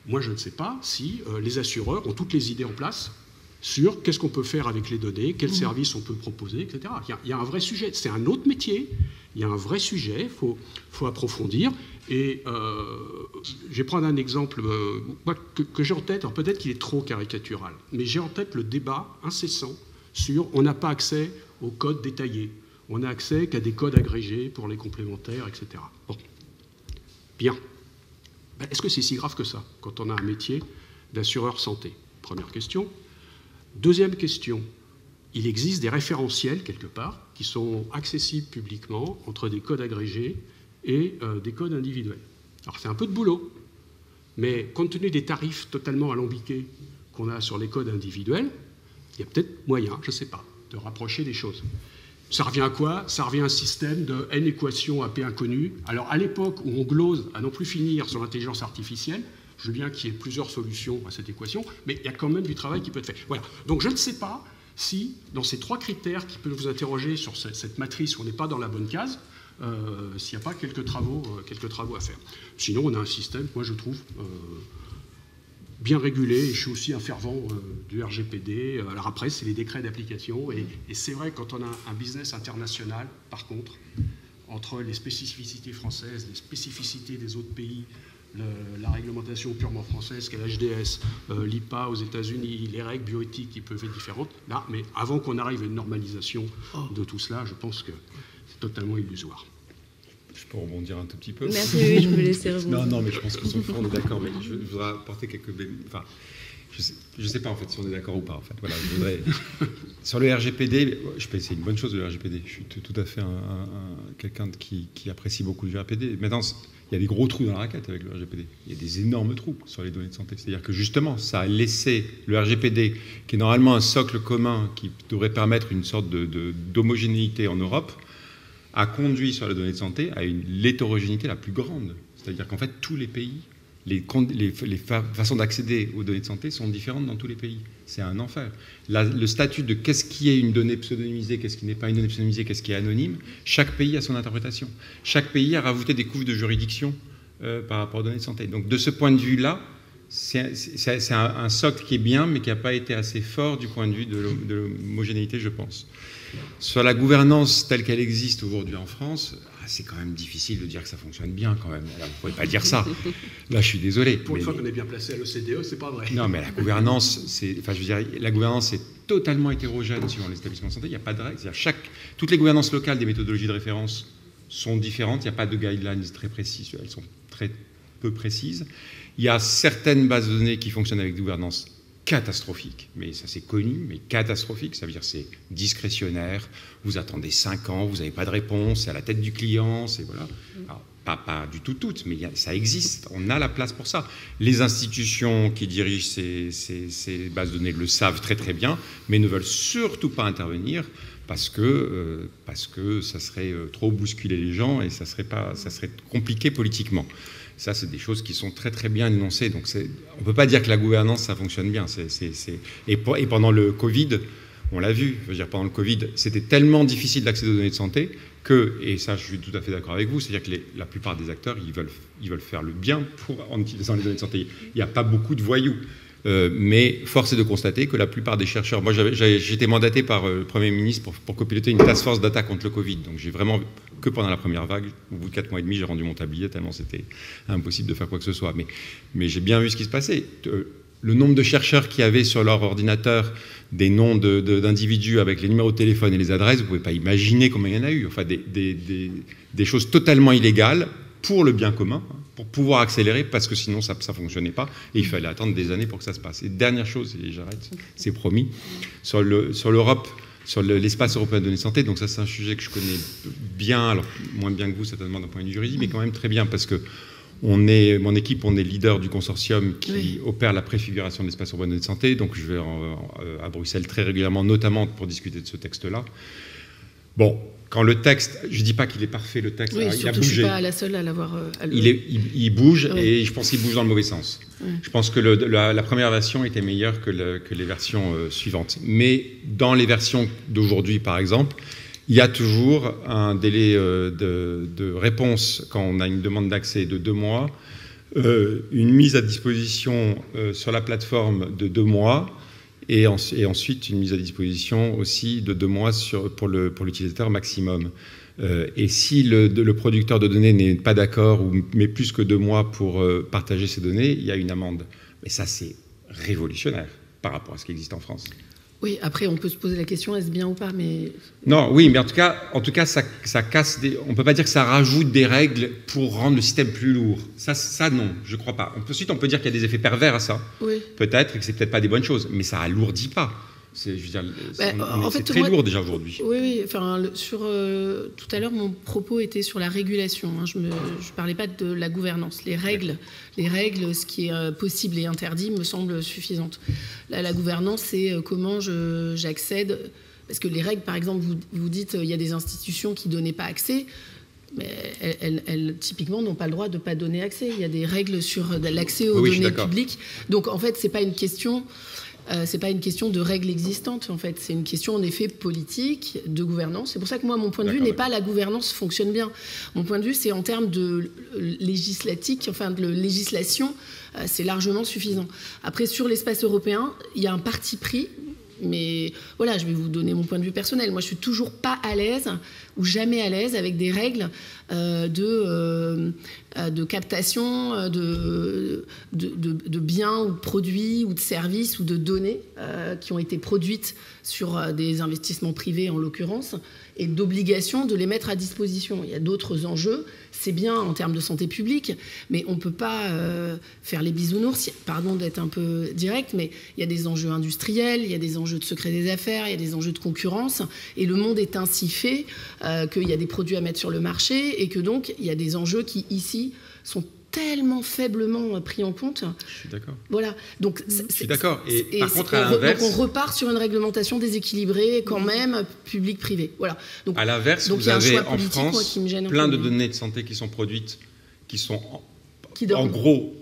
Moi, je ne sais pas si les assureurs ont toutes les idées en place sur qu'est-ce qu'on peut faire avec les données, quels services on peut proposer, etc. Il y a un vrai sujet. C'est un autre métier, il y a un vrai sujet, il faut approfondir. Et je vais prendre un exemple que j'ai en tête, alors peut-être qu'il est trop caricatural, mais j'ai en tête le débat incessant sur on n'a pas accès aux codes détaillés. On n'a accès qu'à des codes agrégés pour les complémentaires, etc. Bon. Bien. Est-ce que c'est si grave que ça, quand on a un métier d'assureur santé? Première question. Deuxième question. Il existe des référentiels, quelque part, qui sont accessibles publiquement entre des codes agrégés et des codes individuels. Alors, c'est un peu de boulot, mais compte tenu des tarifs totalement alambiqués qu'on a sur les codes individuels, il y a peut-être moyen, je ne sais pas, de rapprocher les choses. Ça revient à quoi? Ça revient à un système de n équations à p inconnues. Alors, à l'époque où on glose à non plus finir sur l'intelligence artificielle, je veux bien qu'il y ait plusieurs solutions à cette équation, mais il y a quand même du travail qui peut être fait. Voilà. Donc, je ne sais pas si, dans ces 3 critères qui peuvent vous interroger sur cette matrice où on n'est pas dans la bonne case, s'il n'y a pas quelques travaux à faire. Sinon, on a un système, moi, je trouve, bien régulé, et je suis aussi un fervent du RGPD. Alors après, c'est les décrets d'application, et c'est vrai, quand on a un business international, par contre, entre les spécificités françaises, les spécificités des autres pays, la réglementation purement française, qu'est l'HDS, l'IPA aux États-Unis, les règles bioéthiques qui peuvent être différentes, là, mais avant qu'on arrive à une normalisation de tout cela, je pense que c'est totalement illusoire.
Je peux rebondir un tout petit peu.
Merci, oui, je peux laisser rebondir.
Non, mais je pense que sur le fond, on est d'accord, mais je voudrais apporter quelques... Enfin, je ne sais pas, en fait, si on est d'accord ou pas, en fait. Voilà, je voudrais... Sur le RGPD, c'est une bonne chose, le RGPD. Je suis tout à fait quelqu'un qui apprécie beaucoup le RGPD. Maintenant, il y a des gros trous dans la raquette avec le RGPD. Il y a des énormes trous sur les données de santé. C'est-à-dire que, justement, ça a laissé le RGPD, qui est normalement un socle commun, qui devrait permettre une sorte d'homogénéité en Europe, a conduit sur la donnée de santé à l'hétérogénéité la plus grande. C'est-à-dire qu'en fait, tous les pays, les façons d'accéder aux données de santé sont différentes dans tous les pays. C'est un enfer. Le statut de qu'est-ce qui est une donnée pseudonymisée, qu'est-ce qui n'est pas une donnée pseudonymisée, qu'est-ce qui est anonyme, chaque pays a son interprétation. Chaque pays a rajouté des couches de juridiction par rapport aux données de santé. Donc de ce point de vue-là, c'est un socle qui est bien, mais qui n'a pas été assez fort du point de vue de l'homogénéité, je pense. Sur la gouvernance telle qu'elle existe aujourd'hui en France, c'est quand même difficile de dire que ça fonctionne bien quand même. Alors, vous ne pouvez pas dire ça. Là, je suis désolé.
Pour une fois qu'on est bien placé à l'OCDE, c'est pas vrai.
Non, mais la gouvernance, la gouvernance est totalement hétérogène suivant les établissements de santé. Il n'y a pas de règles. Toutes les gouvernances locales des méthodologies de référence sont différentes. Il n'y a pas de guidelines très précises. Elles sont très peu précises. Il y a certaines bases de données qui fonctionnent avec des gouvernances catastrophique. Mais ça, c'est connu, mais catastrophique. Ça veut dire que c'est discrétionnaire, vous attendez 5 ans, vous n'avez pas de réponse, c'est à la tête du client, c'est voilà. Alors, pas du tout toutes, mais ça existe. On a la place pour ça. Les institutions qui dirigent ces bases de données le savent très très bien, mais ne veulent surtout pas intervenir parce que ça serait trop bousculer les gens et ça serait compliqué politiquement. Ça, c'est des choses qui sont très très bien énoncées. Donc on ne peut pas dire que la gouvernance, ça fonctionne bien. Et pendant le Covid, on l'a vu, je veux dire, pendant le Covid, c'était tellement difficile d'accéder aux données de santé que, et ça je suis tout à fait d'accord avec vous, c'est-à-dire que la plupart des acteurs, ils veulent faire le bien en utilisant les données de santé. Il n'y a pas beaucoup de voyous. Mais force est de constater que la plupart des chercheurs... Moi, j'étais mandaté par le Premier ministre pour copiloter une task force d'attaque contre le Covid. Donc j'ai vraiment, que pendant la première vague, au bout de 4 mois et demi, j'ai rendu mon tablier tellement c'était impossible de faire quoi que ce soit. Mais j'ai bien vu ce qui se passait. Le nombre de chercheurs qui avaient sur leur ordinateur des noms d'individus avec les numéros de téléphone et les adresses, vous ne pouvez pas imaginer combien il y en a eu. Enfin, des choses totalement illégales pour le bien commun, pour pouvoir accélérer, parce que sinon ça ne fonctionnait pas, et il fallait attendre des années pour que ça se passe. Et dernière chose, et j'arrête, c'est promis, sur l'Europe, sur l'espace européen de données de santé, donc ça c'est un sujet que je connais bien, alors moins bien que vous certainement d'un point de vue juridique, mais quand même très bien, parce que mon équipe, on est leader du consortium qui opère la préfiguration de l'espace européen de données de santé, donc je vais à Bruxelles très régulièrement, notamment pour discuter de ce texte-là. Bon, quand le texte, je ne dis pas qu'il est parfait, le texte,
oui,
il a bougé.
Je ne suis pas la seule à l'avoir...
Il bouge, et je pense qu'il bouge dans le mauvais sens. Je pense que la première version était meilleure que les versions suivantes. Mais dans les versions d'aujourd'hui, par exemple, il y a toujours un délai de réponse quand on a une demande d'accès de 2 mois, une mise à disposition sur la plateforme de 2 mois, et ensuite une mise à disposition aussi de 2 mois pour l'utilisateur maximum. Et si le producteur de données n'est pas d'accord ou met plus que 2 mois pour partager ses données, il y a une amende. Mais ça, c'est révolutionnaire par rapport à ce qui existe en France.
Oui, après, on peut se poser la question, est-ce bien ou pas, mais...
Non, oui, mais en tout cas ça casse on ne peut pas dire que ça rajoute des règles pour rendre le système plus lourd. Ça non, je ne crois pas. Ensuite, on peut dire qu'il y a des effets pervers à ça. Oui. Peut-être, et que c'est peut-être pas des bonnes choses, mais ça alourdit pas. C'est très lourd déjà aujourd'hui.
Oui. Enfin, tout à l'heure, mon propos était sur la régulation. Hein. Je ne parlais pas de la gouvernance. Les règles, ce qui est possible et interdit, me semblent suffisantes. Là, la gouvernance, c'est comment j'accède. Parce que les règles, par exemple, vous dites il y a des institutions qui ne donnaient pas accès. Mais elles typiquement, n'ont pas le droit de ne pas donner accès. Il y a des règles sur l'accès aux données publiques. Donc, en fait, ce n'est pas une question... c'est pas une question de règles existantes, en fait. C'est une question, en effet, politique, de gouvernance. C'est pour ça que moi, mon point de vue n'est pas la gouvernance fonctionne bien. Mon point de vue, c'est en termes de législatique, enfin de législation, c'est largement suffisant. Après, sur l'espace européen, il y a un parti pris. Mais voilà, je vais vous donner mon point de vue personnel. Moi, je suis toujours pas à l'aise ou jamais à l'aise avec des règles de captation de biens ou de produits ou de services ou de données qui ont été produites sur des investissements privés en l'occurrence, et d'obligation de les mettre à disposition. Il y a d'autres enjeux, c'est bien en termes de santé publique, mais on ne peut pas faire les bisounours, pardon d'être un peu direct, mais il y a des enjeux industriels, il y a des enjeux de secret des affaires, il y a des enjeux de concurrence, et le monde est ainsi fait qu'il y a des produits à mettre sur le marché, et que donc il y a des enjeux qui, ici, sont tellement faiblement pris en compte.
Je suis d'accord.
Voilà. Donc,
je suis d'accord. Et par contre, à l'inverse...
Donc on repart sur une réglementation déséquilibrée, quand même, public-privé. Voilà. Donc,
à l'inverse, vous avez en France plein de données de santé qui sont produites, qui sont en gros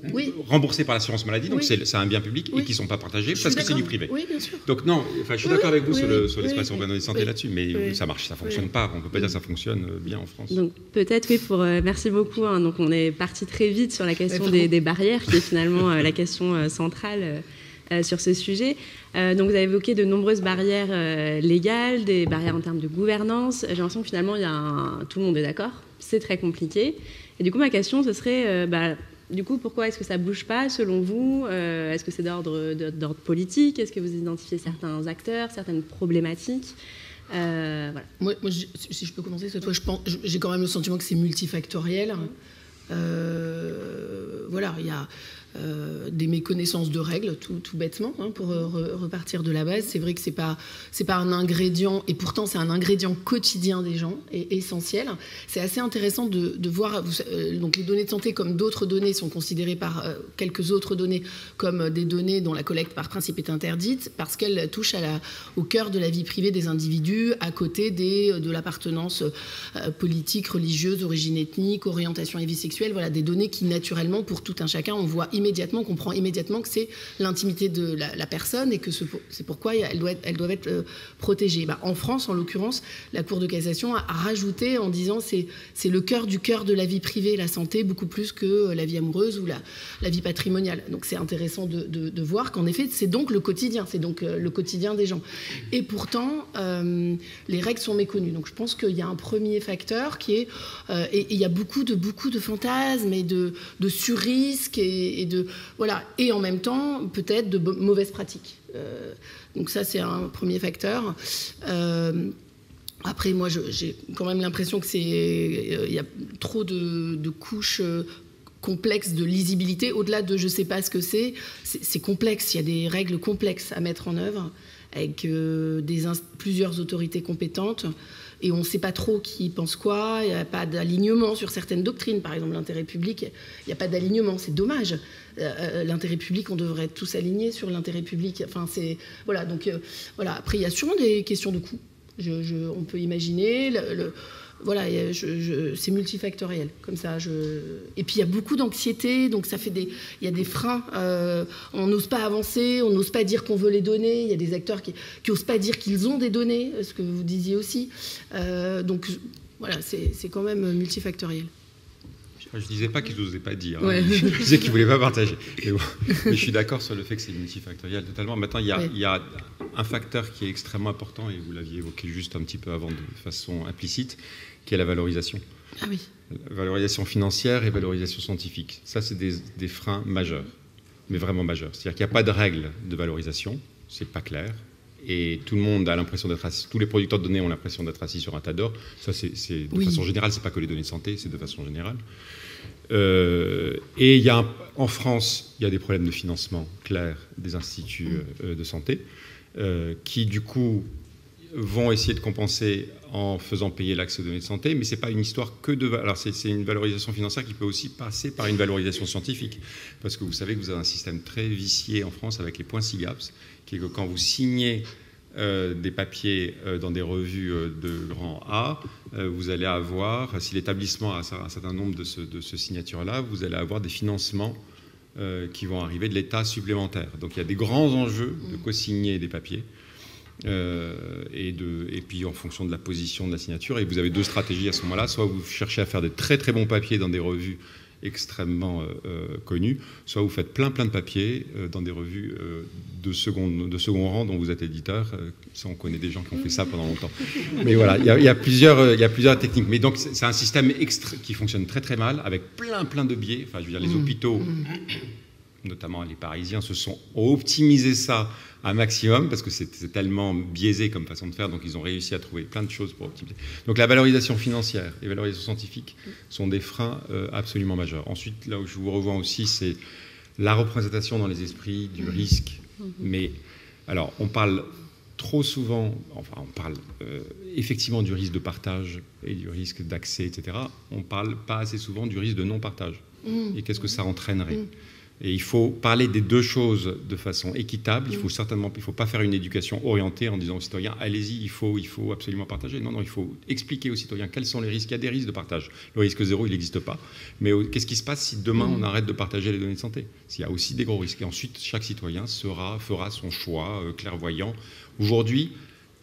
remboursées par l'assurance maladie, donc c'est un bien public, et qui ne sont pas partagés parce que c'est du privé.
Oui, bien sûr.
Donc non, je suis d'accord avec vous sur l'espace européen de santé là-dessus, mais ça marche, ça ne fonctionne pas. On ne peut pas dire que ça fonctionne bien en France.
Donc peut-être, merci beaucoup. Hein. Donc on est parti très vite sur la question des barrières, qui est finalement la question centrale sur ce sujet. Donc vous avez évoqué de nombreuses barrières légales, des barrières en termes de gouvernance. J'ai l'impression que finalement, tout le monde est d'accord. C'est très compliqué. Et du coup, ma question, ce serait, du coup, pourquoi est-ce que ça ne bouge pas, selon vous? Est-ce que c'est d'ordre politique? Est-ce que vous identifiez certains acteurs, certaines problématiques? Voilà.
Moi, si je peux commencer, j'ai quand même le sentiment que c'est multifactoriel. Voilà, il y a des méconnaissances de règles, tout bêtement, hein, pour repartir de la base. C'est vrai que c'est pas un ingrédient, et pourtant c'est un ingrédient quotidien des gens, et essentiel. C'est assez intéressant de voir, donc les données de santé comme d'autres données sont considérées par quelques autres données comme des données dont la collecte par principe est interdite, parce qu'elles touchent au cœur de la vie privée des individus, à côté de l'appartenance politique, religieuse, origine ethnique, orientation et vie sexuelle, voilà, des données qui naturellement, pour tout un chacun, on voit immédiatement, comprend immédiatement que c'est l'intimité de la personne et que c'est pourquoi elles doivent être protégées. En France, en l'occurrence, la Cour de cassation a rajouté en disant c'est le cœur du cœur de la vie privée, la santé, beaucoup plus que la vie amoureuse ou la vie patrimoniale. Donc c'est intéressant de voir qu'en effet, c'est donc le quotidien, le quotidien des gens. Et pourtant, les règles sont méconnues. Donc je pense qu'il y a un premier facteur qui est... et il y a beaucoup de fantasmes et de sur-risques voilà. Et en même temps, peut-être de mauvaises pratiques. Donc ça, c'est un premier facteur. Après, moi, j'ai quand même l'impression que il y a trop de couches complexes de lisibilité. Au-delà de je ne sais pas ce que c'est complexe. Il y a des règles complexes à mettre en œuvre avec plusieurs autorités compétentes. Et on ne sait pas trop qui pense quoi, il n'y a pas d'alignement sur certaines doctrines. Par exemple, l'intérêt public, il n'y a pas d'alignement, c'est dommage. L'intérêt public, on devrait être tous alignés sur l'intérêt public. Enfin, voilà, donc, voilà. Après, il y a sûrement des questions de coût. On peut imaginer... Voilà, c'est multifactoriel, comme ça. Et puis il y a beaucoup d'anxiété, donc ça fait il y a des freins. On n'ose pas avancer, on n'ose pas dire qu'on veut les données. Il y a des acteurs qui n'osent pas dire qu'ils ont des données, ce que vous disiez aussi. Donc voilà, c'est quand même multifactoriel.
Je ne disais pas qu'ils n'osaient pas dire,
ouais.
Je disais qu'ils ne voulaient pas partager. Mais je suis d'accord sur le fait que c'est multifactoriel totalement. Maintenant, il y a un facteur qui est extrêmement important, et vous l'aviez évoqué juste un petit peu avant de façon implicite, qui est la valorisation.
Ah oui.
Valorisation financière et valorisation scientifique. Ça, c'est des freins majeurs, mais vraiment majeurs. C'est-à-dire qu'il n'y a pas de règles de valorisation, c'est pas clair. Et tout le monde a l'impression d'être assis, tous les producteurs de données ont l'impression d'être assis sur un tas d'or. Ça, c'est de façon générale, c'est pas que les données de santé, c'est de façon générale. Et en France, il y a des problèmes de financement clairs des instituts de santé qui, du coup, vont essayer de compenser en faisant payer l'accès aux données de santé, mais c'est pas une histoire que de... Alors, c'est une valorisation financière qui peut aussi passer par une valorisation scientifique, parce que vous savez que vous avez un système très vicié en France avec les points SIGAPS, qui est que quand vous signez des papiers dans des revues de grand A, vous allez avoir, si l'établissement a un certain nombre de ce signature-là, vous allez avoir des financements qui vont arriver de l'État supplémentaire. Donc il y a des grands enjeux de co-signer des papiers, et puis en fonction de la position de la signature, et vous avez deux stratégies à ce moment-là. Soit vous cherchez à faire des très très bons papiers dans des revues extrêmement connues, soit vous faites plein de papiers dans des revues de second rang dont vous êtes éditeur. Ça, on connaît des gens qui ont fait ça pendant longtemps. Mais voilà, il y a plusieurs techniques. Mais donc c'est un système qui fonctionne très très mal, avec plein de biais. Enfin, je veux dire, les hôpitaux, notamment les Parisiens, ont optimisé ça un maximum, parce que c'est tellement biaisé comme façon de faire, donc ils ont réussi à trouver plein de choses pour optimiser. Donc la valorisation financière et la valorisation scientifique sont des freins absolument majeurs. Ensuite, là où je vous revois aussi, c'est la représentation dans les esprits du risque. Mais alors, on parle trop souvent, enfin on parle effectivement du risque de partage et du risque d'accès, etc. On ne parle pas assez souvent du risque de non-partage. Et qu'est-ce que ça entraînerait ? Et il faut parler des deux choses de façon équitable. Il faut pas faire une éducation orientée en disant aux citoyens allez-y, il faut absolument partager. Non, il faut expliquer aux citoyens quels sont les risques. Il y a des risques de partage. Le risque zéro, il n'existe pas. Mais qu'est-ce qui se passe si demain on arrête de partager les données de santé ? Il y a aussi des gros risques. Et ensuite, chaque citoyen fera son choix clairvoyant. Aujourd'hui,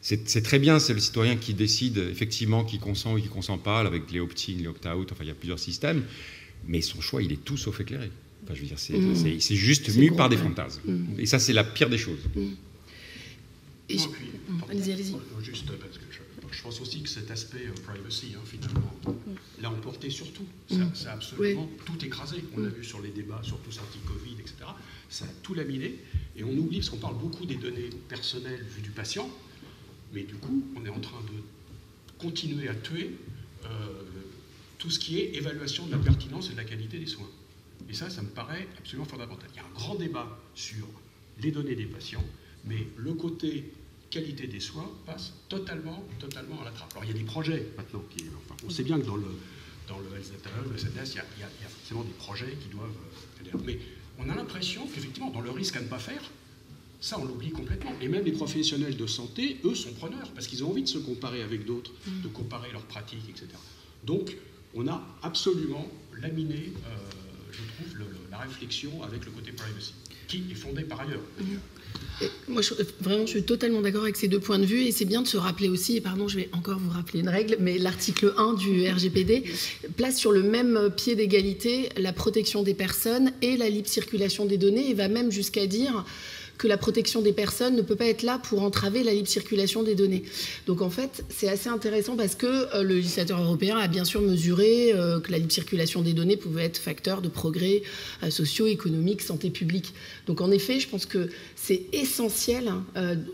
c'est très bien, c'est le citoyen qui décide effectivement qui consent ou qui consent pas, avec les opt-in, les opt-out. Enfin, il y a plusieurs systèmes. Mais son choix, il est tout sauf éclairé. Enfin, je veux dire, c'est juste mu par des fantasmes. Et ça, c'est la pire des choses.
Allez-y.
Juste parce que je pense aussi que cet aspect privacy, finalement, l'a emporté sur tout. Ça a absolument tout écrasé. On l'a vu sur les débats, sur tous anti-Covid, etc. Ça a tout laminé. Et on oublie, parce qu'on parle beaucoup des données personnelles vues du patient, mais du coup, on est en train de continuer à tuer tout ce qui est évaluation de la pertinence et de la qualité des soins. Et ça me paraît absolument fondamental. Il y a un grand débat sur les données des patients, mais le côté qualité des soins passe totalement à la trappe. Alors il y a des projets maintenant, on sait bien que dans le Health Data Hub, le SNDS, il y a forcément des projets qui doivent... Mais on a l'impression qu'effectivement, dans le risque à ne pas faire, ça on l'oublie complètement. Et même les professionnels de santé, eux, sont preneurs, parce qu'ils ont envie de se comparer avec d'autres, de comparer leurs pratiques, etc. Donc, on a absolument laminé, je trouve, la réflexion avec le côté privacy, qui est fondé par ailleurs.
Moi, vraiment, je suis totalement d'accord avec ces deux points de vue, et c'est bien de se rappeler aussi, et pardon, je vais encore vous rappeler une règle, mais l'article 1 du RGPD place sur le même pied d'égalité la protection des personnes et la libre circulation des données, et va même jusqu'à dire que la protection des personnes ne peut pas être là pour entraver la libre circulation des données. Donc en fait, c'est assez intéressant parce que le législateur européen a bien sûr mesuré que la libre circulation des données pouvait être facteur de progrès socio-économique, santé publique. Donc en effet, je pense que c'est essentiel,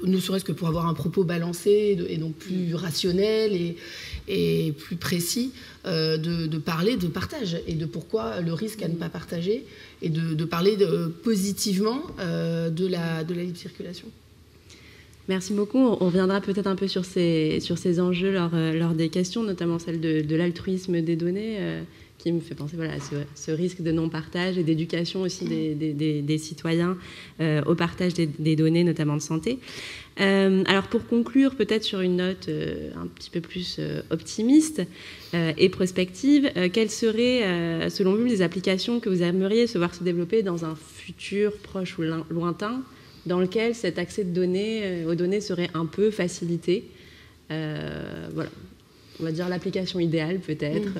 ne serait-ce que pour avoir un propos balancé et donc plus rationnel et plus précis, de parler de partage et de pourquoi le risque à ne pas partager, et de parler positivement de la libre circulation.
Merci beaucoup. On reviendra peut-être un peu sur ces enjeux lors des questions, notamment celle de l'altruisme des données, qui me fait penser à ce risque de non-partage et d'éducation aussi des citoyens au partage des données, notamment de santé. Alors pour conclure, peut-être sur une note un petit peu plus optimiste et prospective, quelles seraient, selon vous, les applications que vous aimeriez se voir se développer dans un futur proche ou lointain, dans lequel cet accès de données, aux données serait un peu facilité? Voilà, on va dire l'application idéale peut-être.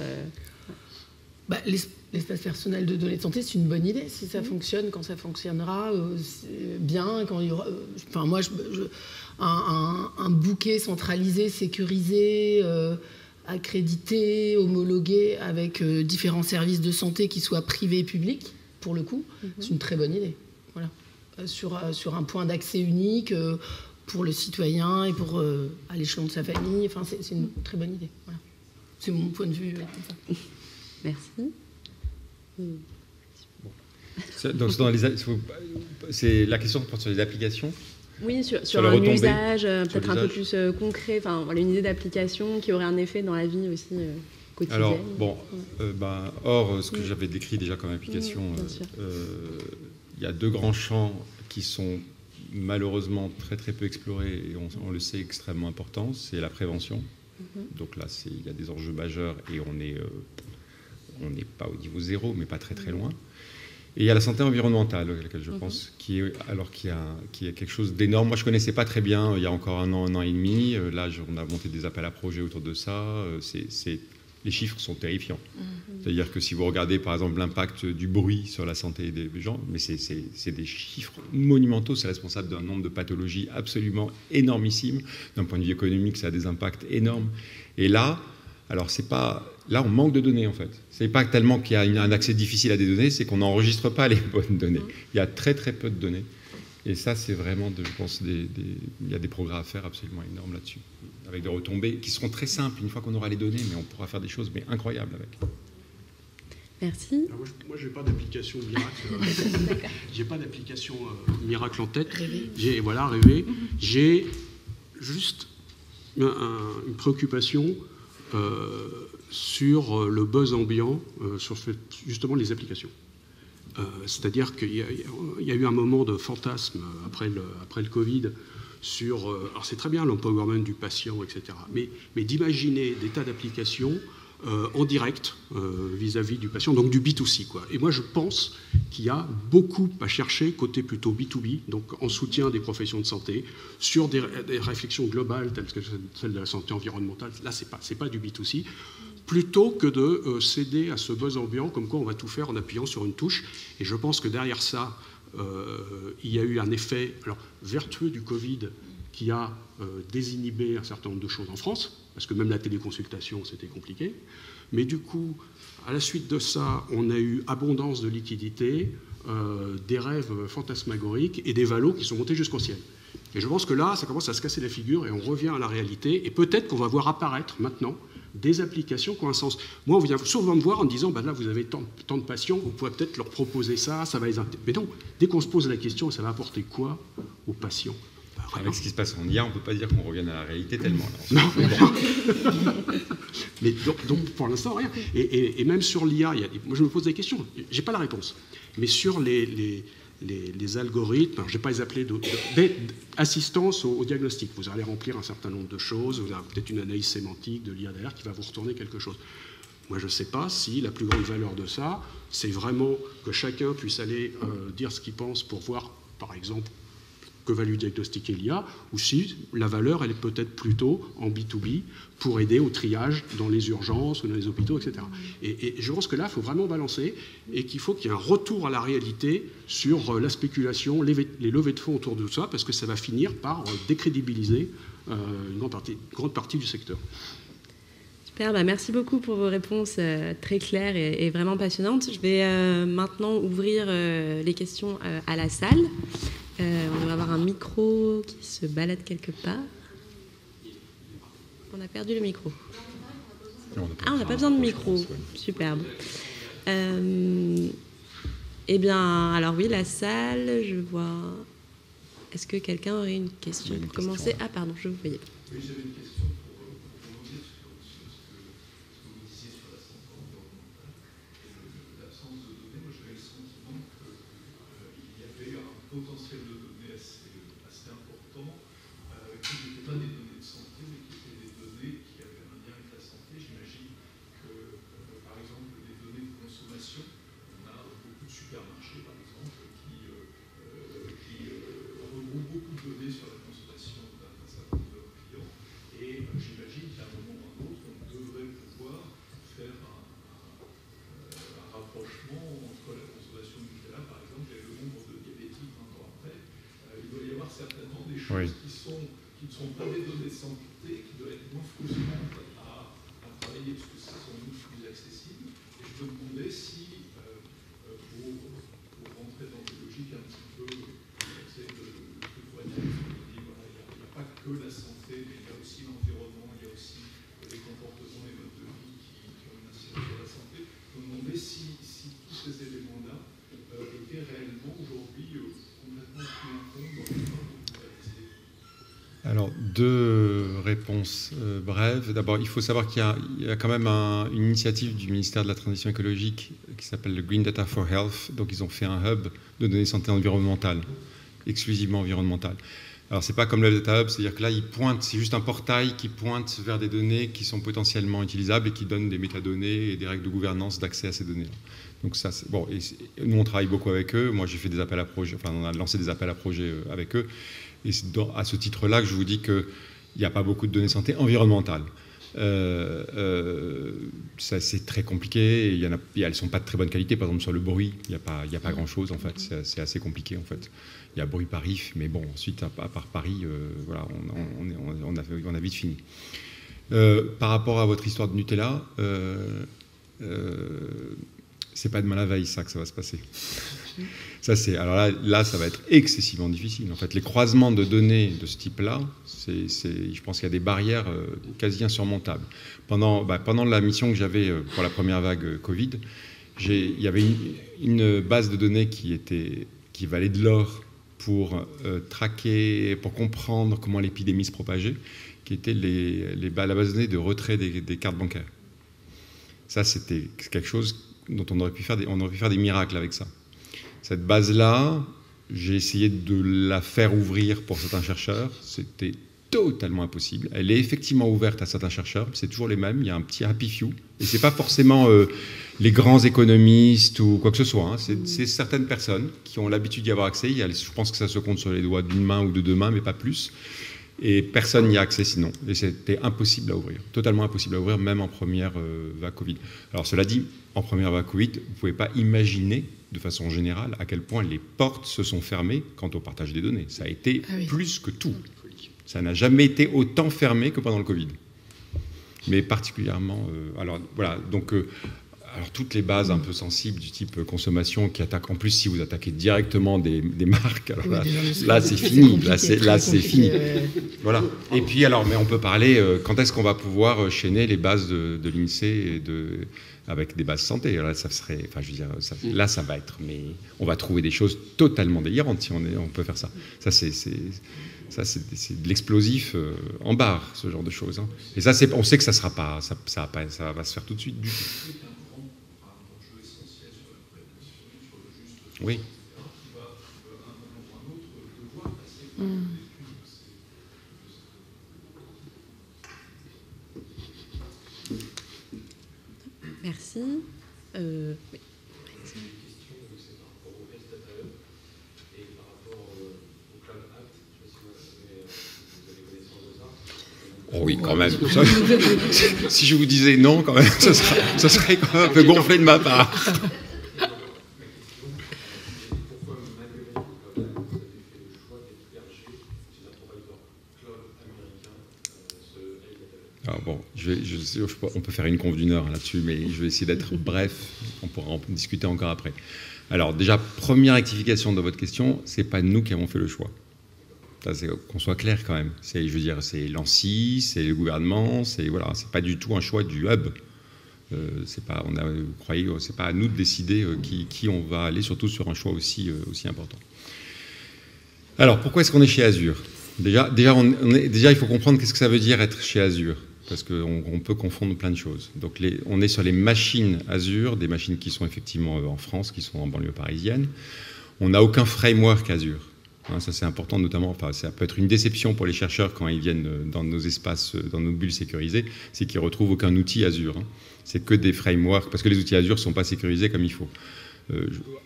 L'espace personnel de données de santé, c'est une bonne idée. Si ça fonctionne, quand ça fonctionnera, bien, quand il y aura... Enfin, moi, un bouquet centralisé, sécurisé, accrédité, homologué, avec différents services de santé qui soient privés et publics, pour le coup, c'est une très bonne idée. Voilà. Sur un point d'accès unique pour le citoyen et pour à l'échelon de sa famille. Enfin, c'est une très bonne idée. Voilà. C'est mon point de vue. Comme ça.
Merci.
Donc, c'est la question porte sur les applications.
Oui, sur un usage peut-être un peu plus concret, enfin, voilà, une idée d'application qui aurait un effet dans la vie aussi quotidienne.
Alors, bon, hors ce que j'avais décrit déjà comme application, il y a deux grands champs qui sont malheureusement très très peu explorés et on le sait extrêmement importants. C'est la prévention. Donc là, il y a des enjeux majeurs et on n'est pas au niveau zéro, mais pas très très loin. Et il y a la santé environnementale, à laquelle je pense, qui est quelque chose d'énorme. Moi, je ne connaissais pas très bien il y a encore un an et demi. Là, on a monté des appels à projets autour de ça. Les chiffres sont terrifiants. C'est-à-dire que si vous regardez, par exemple, l'impact du bruit sur la santé des gens, mais c'est des chiffres monumentaux. C'est responsable d'un nombre de pathologies absolument énormissime. D'un point de vue économique, ça a des impacts énormes. Et là... Alors, là, on manque de données, en fait. Ce n'est pas tellement qu'il y a un accès difficile à des données, c'est qu'on n'enregistre pas les bonnes données. Il y a très, très peu de données. Et ça, c'est vraiment, je pense, il y a des progrès à faire absolument énormes là-dessus, avec des retombées qui seront très simples une fois qu'on aura les données, mais on pourra faire des choses incroyables avec.
Merci.
Alors moi, je n'ai pas d'application miracle. J'ai pas d'application miracle en tête. Rêver. J'ai juste une préoccupation sur le buzz ambiant, sur justement les applications. C'est-à-dire qu'il y a eu un moment de fantasme après le Covid sur... alors c'est très bien l'empowerment du patient, etc. Mais d'imaginer des tas d'applications en direct vis-à-vis du patient, donc du B2C, quoi. Et moi, je pense qu'il y a beaucoup à chercher côté plutôt B2B, donc en soutien des professions de santé, sur des réflexions globales telles que celle de la santé environnementale. Là, c'est pas du B2C, plutôt que de céder à ce buzz ambiant, comme quoi on va tout faire en appuyant sur une touche. Et je pense que derrière ça, il y a eu un effet vertueux du Covid qui a désinhibé un certain nombre de choses en France, parce que même la téléconsultation, c'était compliqué. Mais du coup, à la suite de ça, on a eu abondance de liquidités, des rêves fantasmagoriques et des valos qui sont montés jusqu'au ciel. Et je pense que là, ça commence à se casser la figure et on revient à la réalité. Et peut-être qu'on va voir apparaître maintenant des applications qui ont un sens. Moi, on vient souvent me voir en me disant, là, vous avez tant de patients, vous pouvez peut-être leur proposer ça, ça va les intéresser. Mais non, dès qu'on se pose la question, ça va apporter quoi aux patients?
Avec ce qui se passe en IA, on ne peut pas dire qu'on revienne à la réalité tellement.
Non, mais donc pour l'instant, rien. Et même sur l'IA, moi je me pose des questions, je n'ai pas la réponse. Mais sur les algorithmes, je ne vais pas les appeler d'assistance au diagnostic. Vous allez remplir un certain nombre de choses, vous avez peut-être une analyse sémantique de l'IA derrière qui va vous retourner quelque chose. Moi, je ne sais pas si la plus grande valeur de ça, c'est vraiment que chacun puisse aller dire ce qu'il pense pour voir, par exemple, que va lui diagnostiquer l'IA, ou si la valeur, elle est peut-être plutôt en B2B pour aider au triage dans les urgences ou dans les hôpitaux, etc. Et je pense que là, il faut vraiment balancer et qu'il faut qu'il y ait un retour à la réalité sur la spéculation, les levées de fonds autour de ça, parce que ça va finir par décrédibiliser une grande partie du secteur.
Super, merci beaucoup pour vos réponses très claires et vraiment passionnantes. Je vais maintenant ouvrir les questions à la salle. On va avoir un micro qui se balade quelque part. On a perdu le micro. On n'a pas besoin de micro. Superbe. Eh bien, alors oui, la salle, je vois... Est-ce que quelqu'un aurait une question pour commencer? Ah, pardon, je vous voyais.
Oui, j'avais une question pour rebondir sur ce que vous disiez sur la santé environnementale et l'absence de données. Moi, j'avais le sentiment qu'il y avait un potentiel de données assez important qui n'étaient pas des données de santé, mais qui étaient des données qui avaient un lien avec la santé. J'imagine que, par exemple, des données de consommation, on a beaucoup de supermarchés, par exemple, qui regroupent beaucoup de données sur la consommation d'un certain nombre de leurs clients. Et j'imagine qu'à un moment ou à un autre, on devrait pouvoir faire un rapprochement entre la consommation du Nutella, par exemple, et le nombre de diabétiques 20 ans après. Il doit y avoir certainement des choses qui ne sont pas des données de santé, qui doivent être moins frustrantes à travailler, parce que ce sont plus accessibles. Et je me demandais si, pour rentrer dans des logiques un petit peu, c'est de quoi dire, il n'y a pas que la santé, mais il y a aussi l'environnement, il y a aussi les comportements et modes de vie qui ont une incidence sur la santé. Je me demandais si tous ces éléments-là étaient réellement aujourd'hui complètement pris en compte dans le travail.
Alors, deux réponses brèves. D'abord, il faut savoir qu'il y a quand même une initiative du ministère de la Transition écologique qui s'appelle le Green Data for Health. Donc, ils ont fait un hub de données santé environnementale, exclusivement environnementale. Alors, c'est pas comme le Data Hub, c'est-à-dire que là, c'est juste un portail qui pointe vers des données qui sont potentiellement utilisables et qui donne des métadonnées et des règles de gouvernance d'accès à ces données-là. Donc ça, c'est bon. Et nous, on travaille beaucoup avec eux. Moi, j'ai fait des appels à projets. Enfin, on a lancé des appels à projets avec eux. Et c'est à ce titre-là que je vous dis qu'il n'y a pas beaucoup de données santé environnementales. Ça, c'est très compliqué. Et elles ne sont pas de très bonne qualité. Par exemple, sur le bruit, il n'y a pas grand-chose, en fait. C'est assez compliqué, en fait. Il y a bruit Paris, mais bon, ensuite, à part Paris, voilà, on a vite fini. Par rapport à votre histoire de Nutella, c'est pas demain la veille, ça, que ça va se passer. Alors là, ça va être excessivement difficile. En fait, les croisements de données de ce type-là, je pense qu'il y a des barrières quasi insurmontables. Pendant la mission que j'avais pour la première vague Covid, il y avait une base de données qui valait de l'or pour traquer, pour comprendre comment l'épidémie se propageait, qui était la base de données de retrait des cartes bancaires. Ça, c'était quelque chose dont on aurait pu faire des miracles avec ça. Cette base-là, j'ai essayé de la faire ouvrir pour certains chercheurs. C'était totalement impossible. Elle est effectivement ouverte à certains chercheurs. C'est toujours les mêmes. Il y a un petit happy few. Et ce n'est pas forcément les grands économistes ou quoi que ce soit. Hein. C'est certaines personnes qui ont l'habitude d'y avoir accès. Je pense que ça se compte sur les doigts d'une main ou de deux mains, mais pas plus. Et personne n'y a accès sinon. Et c'était impossible à ouvrir. Totalement impossible à ouvrir, même en première vague Covid. Alors cela dit, en première vague Covid, vous ne pouvez pas imaginer de façon générale à quel point les portes se sont fermées quant au partage des données. Ça a été plus que tout. Ça n'a jamais été autant fermé que pendant le Covid. Mais particulièrement... alors voilà, donc Alors toutes les bases un peu sensibles du type consommation qui attaquent, en plus si vous attaquez directement des marques, alors là c'est fini, là c'est fini. Voilà. Et puis alors, mais on peut parler, quand est-ce qu'on va pouvoir chaîner les bases de l'INSEE avec des bases santé? Là, ça serait, enfin, je veux dire, là ça va être, mais on va trouver des choses totalement délirantes si on peut faire ça. Ça c'est de l'explosif en barre, ce genre de choses. Hein. Et ça, on sait que ça sera pas, ça va se faire tout de suite du tout. Oui.
Merci. Oui.
Oh oui, quand même. Si je vous disais non, quand même, ce serait quand même un peu gonflé de ma part. Alors bon, on peut faire une conf d'1 heure là-dessus, mais je vais essayer d'être bref. On pourra en discuter encore après. Alors déjà, première rectification de votre question, c'est pas nous qui avons fait le choix. Qu'on soit clair quand même. Je veux dire, c'est l'ANSSI, c'est le gouvernement, c'est pas du tout un choix du hub. C'est pas à nous de décider qui on va aller, surtout sur un choix aussi important. Alors, pourquoi est-ce qu'on est chez Azure ? Déjà, il faut comprendre qu'est-ce que ça veut dire être chez Azure, parce qu'on peut confondre plein de choses. Donc, on est sur les machines Azure, des machines qui sont effectivement en France, qui sont en banlieue parisienne. On n'a aucun framework Azure. Ça, c'est important, notamment, enfin, ça peut être une déception pour les chercheurs quand ils viennent dans nos espaces, dans nos bulles sécurisées, c'est qu'ils ne retrouvent aucun outil Azure. Hein. C'est que des frameworks, parce que les outils Azure ne sont pas sécurisés comme il faut.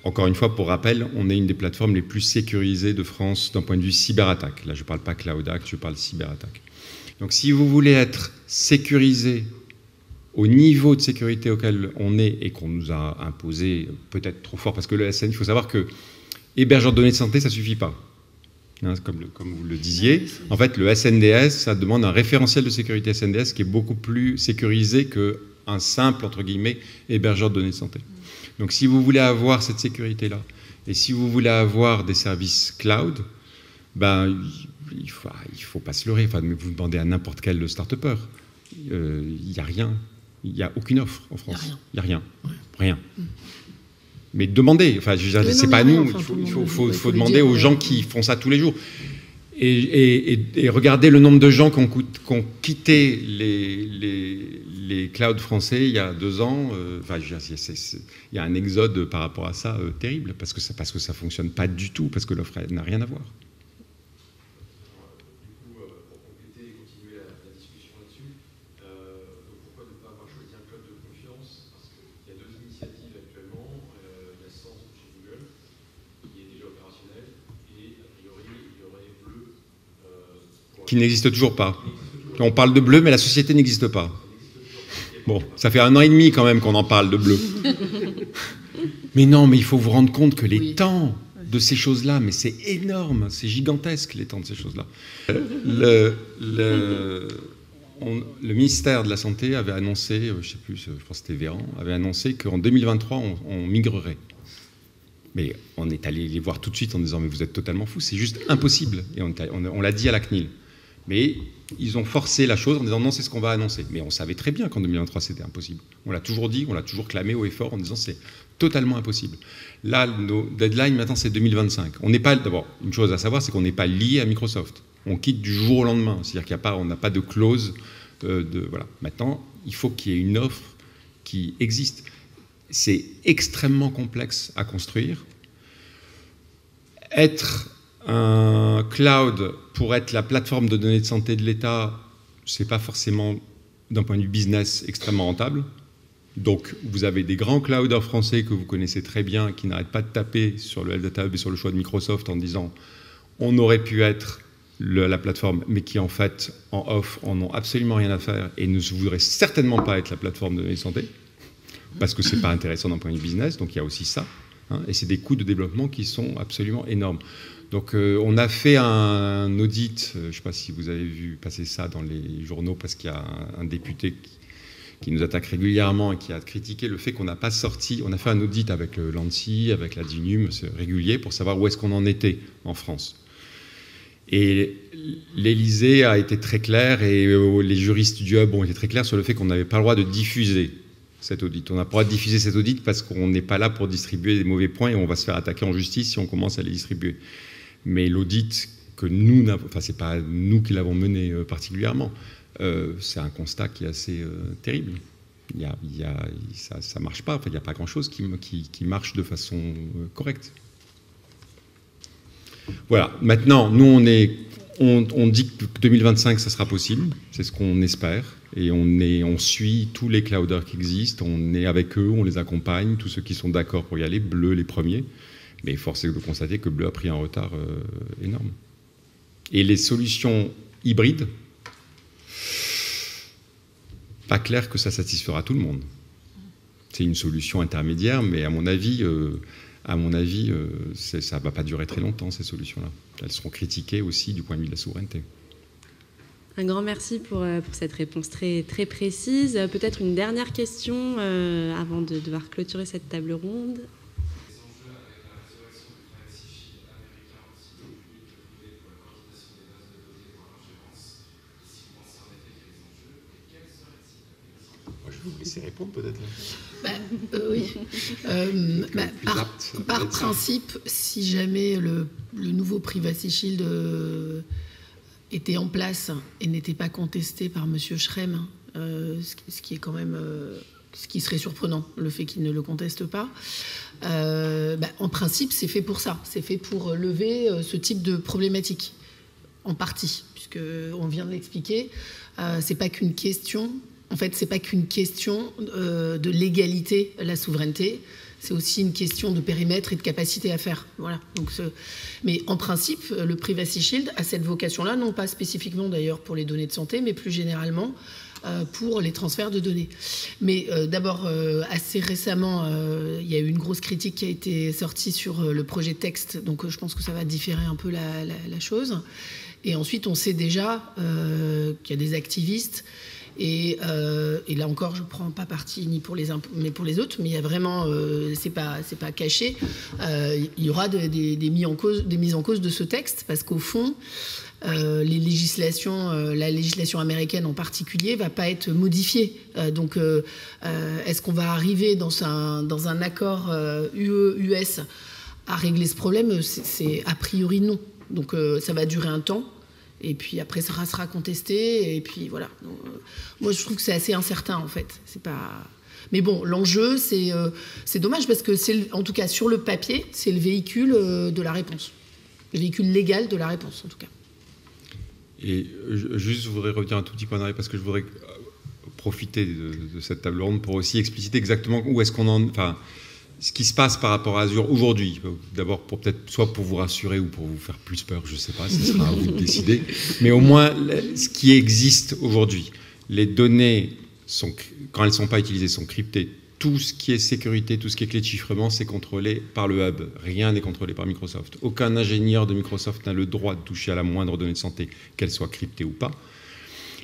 Encore une fois, pour rappel, on est une des plateformes les plus sécurisées de France d'un point de vue cyberattaque. Là, je ne parle pas Cloud Act, je parle cyberattaque. Donc, si vous voulez être sécurisé au niveau de sécurité auquel on est et qu'on nous a imposé peut-être trop fort, parce que le SN, il faut savoir que hébergeur de données de santé, ça ne suffit pas. Hein, comme vous le disiez, en fait, le SNDS, ça demande un référentiel de sécurité SNDS qui est beaucoup plus sécurisé qu'un simple, entre guillemets, hébergeur de données de santé. Donc, si vous voulez avoir cette sécurité-là, et si vous voulez avoir des services cloud, ben, il faut pas se leurrer. Enfin, vous demandez à n'importe quel start-upper. Il n'y a rien. Il n'y a aucune offre en France. Il n'y a rien. Rien. Mais demandez, enfin, c'est pas à nous, il faut demander aux gens qui font ça tous les jours. Et regardez le nombre de gens qui ont quitté les clouds français il y a 2 ans. Enfin, il y a un exode par rapport à ça terrible, parce que ça ne fonctionne pas du tout, parce que l'offre n'a rien à voir. Qui n'existe toujours pas. On parle de Bleu, mais la société n'existe pas. Bon, ça fait 1 an et demi quand même qu'on en parle de Bleu. Mais non, mais il faut vous rendre compte que les temps de ces choses-là, mais c'est énorme, c'est gigantesque les temps de ces choses-là. Le ministère de la Santé avait annoncé, je ne sais plus, je pense que c'était Véran, avait annoncé qu'en 2023, on migrerait. Mais on est allé les voir tout de suite en disant « mais vous êtes totalement fous, c'est juste impossible ». Et on l'a dit à la CNIL. Mais ils ont forcé la chose en disant « non, c'est ce qu'on va annoncer ». Mais on savait très bien qu'en 2023, c'était impossible. On l'a toujours dit, on l'a toujours clamé haut et fort en disant « c'est totalement impossible ». Là, nos deadlines, maintenant, c'est 2025. On n'est pas, d'abord, une chose à savoir, c'est qu'on n'est pas lié à Microsoft. On quitte du jour au lendemain. C'est-à-dire qu'on n'a pas de clause voilà. Maintenant, il faut qu'il y ait une offre qui existe. C'est extrêmement complexe à construire. Être un cloud pour être la plateforme de données de santé de l'État, c'est pas forcément, d'un point de vue business, extrêmement rentable. Donc, vous avez des grands clouders français que vous connaissez très bien, qui n'arrêtent pas de taper sur le Health Data Hub et sur le choix de Microsoft en disant on aurait pu être la plateforme, mais qui en fait, en off, en ont absolument rien à faire et ne voudraient certainement pas être la plateforme de données de santé, parce que c'est pas intéressant d'un point de vue business, donc il y a aussi ça. Hein, et c'est des coûts de développement qui sont absolument énormes. Donc on a fait un audit, je ne sais pas si vous avez vu passer ça dans les journaux, parce qu'il y a un député qui nous attaque régulièrement et qui a critiqué le fait qu'on n'a pas sorti, on a fait un audit avec l'ANSSI, avec la DINUM, c'est régulier, pour savoir où est-ce qu'on en était en France. Et l'Élysée a été très clair, et les juristes du Hub ont été très clairs sur le fait qu'on n'avait pas le droit de diffuser cet audit. On n'a pas le droit de diffuser cet audit parce qu'on n'est pas là pour distribuer des mauvais points et on va se faire attaquer en justice si on commence à les distribuer. Mais l'audit que nous, enfin c'est pas nous qui l'avons mené particulièrement, c'est un constat qui est assez terrible. Ça marche pas. Enfin, il n'y a pas grand-chose qui marche de façon correcte. Voilà. Maintenant, nous, on dit que 2025, ça sera possible. C'est ce qu'on espère. Et on suit tous les clouders qui existent. On est avec eux, on les accompagne. Tous ceux qui sont d'accord pour y aller, Bleu les premiers. Mais force est de constater que Bleu a pris un retard énorme. Et les solutions hybrides, pas clair que ça satisfera tout le monde. C'est une solution intermédiaire, mais à mon avis, ça ne va pas durer très longtemps, ces solutions-là. Elles seront critiquées aussi du point de vue de la souveraineté.
Un grand merci pour cette réponse très, très précise. Peut-être une dernière question avant de devoir clôturer cette table ronde.
Je vais vous laisser répondre peut-être.
Oui. Par principe, si jamais le nouveau Privacy Shield était en place et n'était pas contesté par M. Schrem, ce qui est quand même ce qui serait surprenant, le fait qu'il ne le conteste pas, en principe, c'est fait pour ça. C'est fait pour lever ce type de problématique, en partie, puisqu'on vient de l'expliquer. C'est pas qu'une question... En fait, ce n'est pas qu'une question de légalité, la souveraineté, c'est aussi une question de périmètre et de capacité à faire. Voilà. Donc, mais en principe, le Privacy Shield a cette vocation-là, non pas spécifiquement d'ailleurs pour les données de santé, mais plus généralement pour les transferts de données. Mais d'abord, assez récemment, il y a eu une grosse critique qui a été sortie sur le projet texte, donc je pense que ça va différer un peu la chose. Et ensuite, on sait déjà qu'il y a des activistes. Et là encore, je ne prends pas parti ni pour les uns mais pour les autres, mais il y a vraiment, c'est pas caché. Il y aura des mises en cause de ce texte, parce qu'au fond, la législation américaine en particulier ne va pas être modifiée. Donc, est-ce qu'on va arriver dans un accord UE-US à régler ce problème? C'est a priori non. Donc, ça va durer un temps. Et puis après, ça sera contesté. Et puis voilà. Donc, moi, je trouve que c'est assez incertain, en fait. C'est pas... Mais bon, l'enjeu, c'est dommage parce que, en tout cas, sur le papier, c'est le véhicule de la réponse. Le véhicule légal de la réponse, en tout cas.
Et juste, je voudrais revenir un tout petit peu en arrière parce que je voudrais profiter de cette table ronde pour aussi expliciter exactement où est-ce qu'on en... Enfin, ce qui se passe par rapport à Azure aujourd'hui, d'abord pour peut-être soit pour vous rassurer ou pour vous faire plus peur, je ne sais pas, ce sera à vous de décider, mais au moins ce qui existe aujourd'hui, les données, quand elles ne sont pas utilisées, sont cryptées, tout ce qui est sécurité, tout ce qui est clé de chiffrement, c'est contrôlé par le hub, rien n'est contrôlé par Microsoft. Aucun ingénieur de Microsoft n'a le droit de toucher à la moindre donnée de santé, qu'elle soit cryptée ou pas.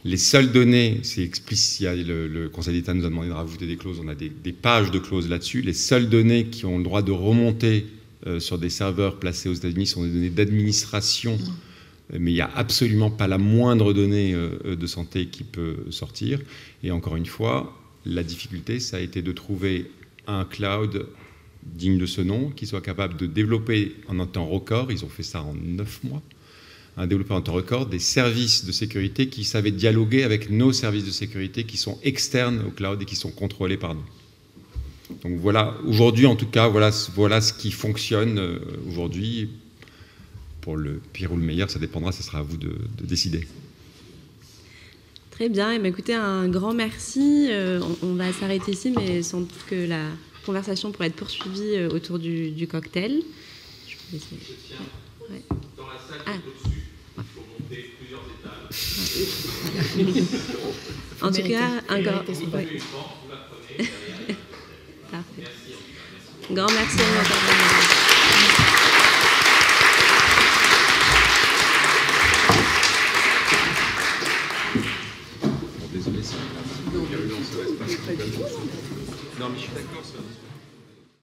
Les seules données, c'est explicite, le Conseil d'État nous a demandé de rajouter des clauses, on a des pages de clauses là-dessus. Les seules données qui ont le droit de remonter sur des serveurs placés aux États-Unis sont des données d'administration, mais il n'y a absolument pas la moindre donnée de santé qui peut sortir. Et encore une fois, la difficulté, ça a été de trouver un cloud digne de ce nom, qui soit capable de développer en un temps record, ils ont fait ça en 9 mois, un développeur en temps record, des services de sécurité qui savaient dialoguer avec nos services de sécurité qui sont externes au cloud et qui sont contrôlés par nous. Donc voilà, aujourd'hui en tout cas, voilà ce qui fonctionne aujourd'hui. Pour le pire ou le meilleur, ça dépendra, ça sera à vous de décider.
Très bien, et bien écoutez, un grand merci. On va s'arrêter ici, mais sans doute que la conversation pourrait être poursuivie autour du cocktail. Je peux laisser... ouais.
Dans la salle au-dessus. Il faut monter plusieurs étages.
En tout cas, un grand...
Parfait.
Grand merci à vous.
désolé si la virulence reste pas complètement. Non, mais je suis d'accord.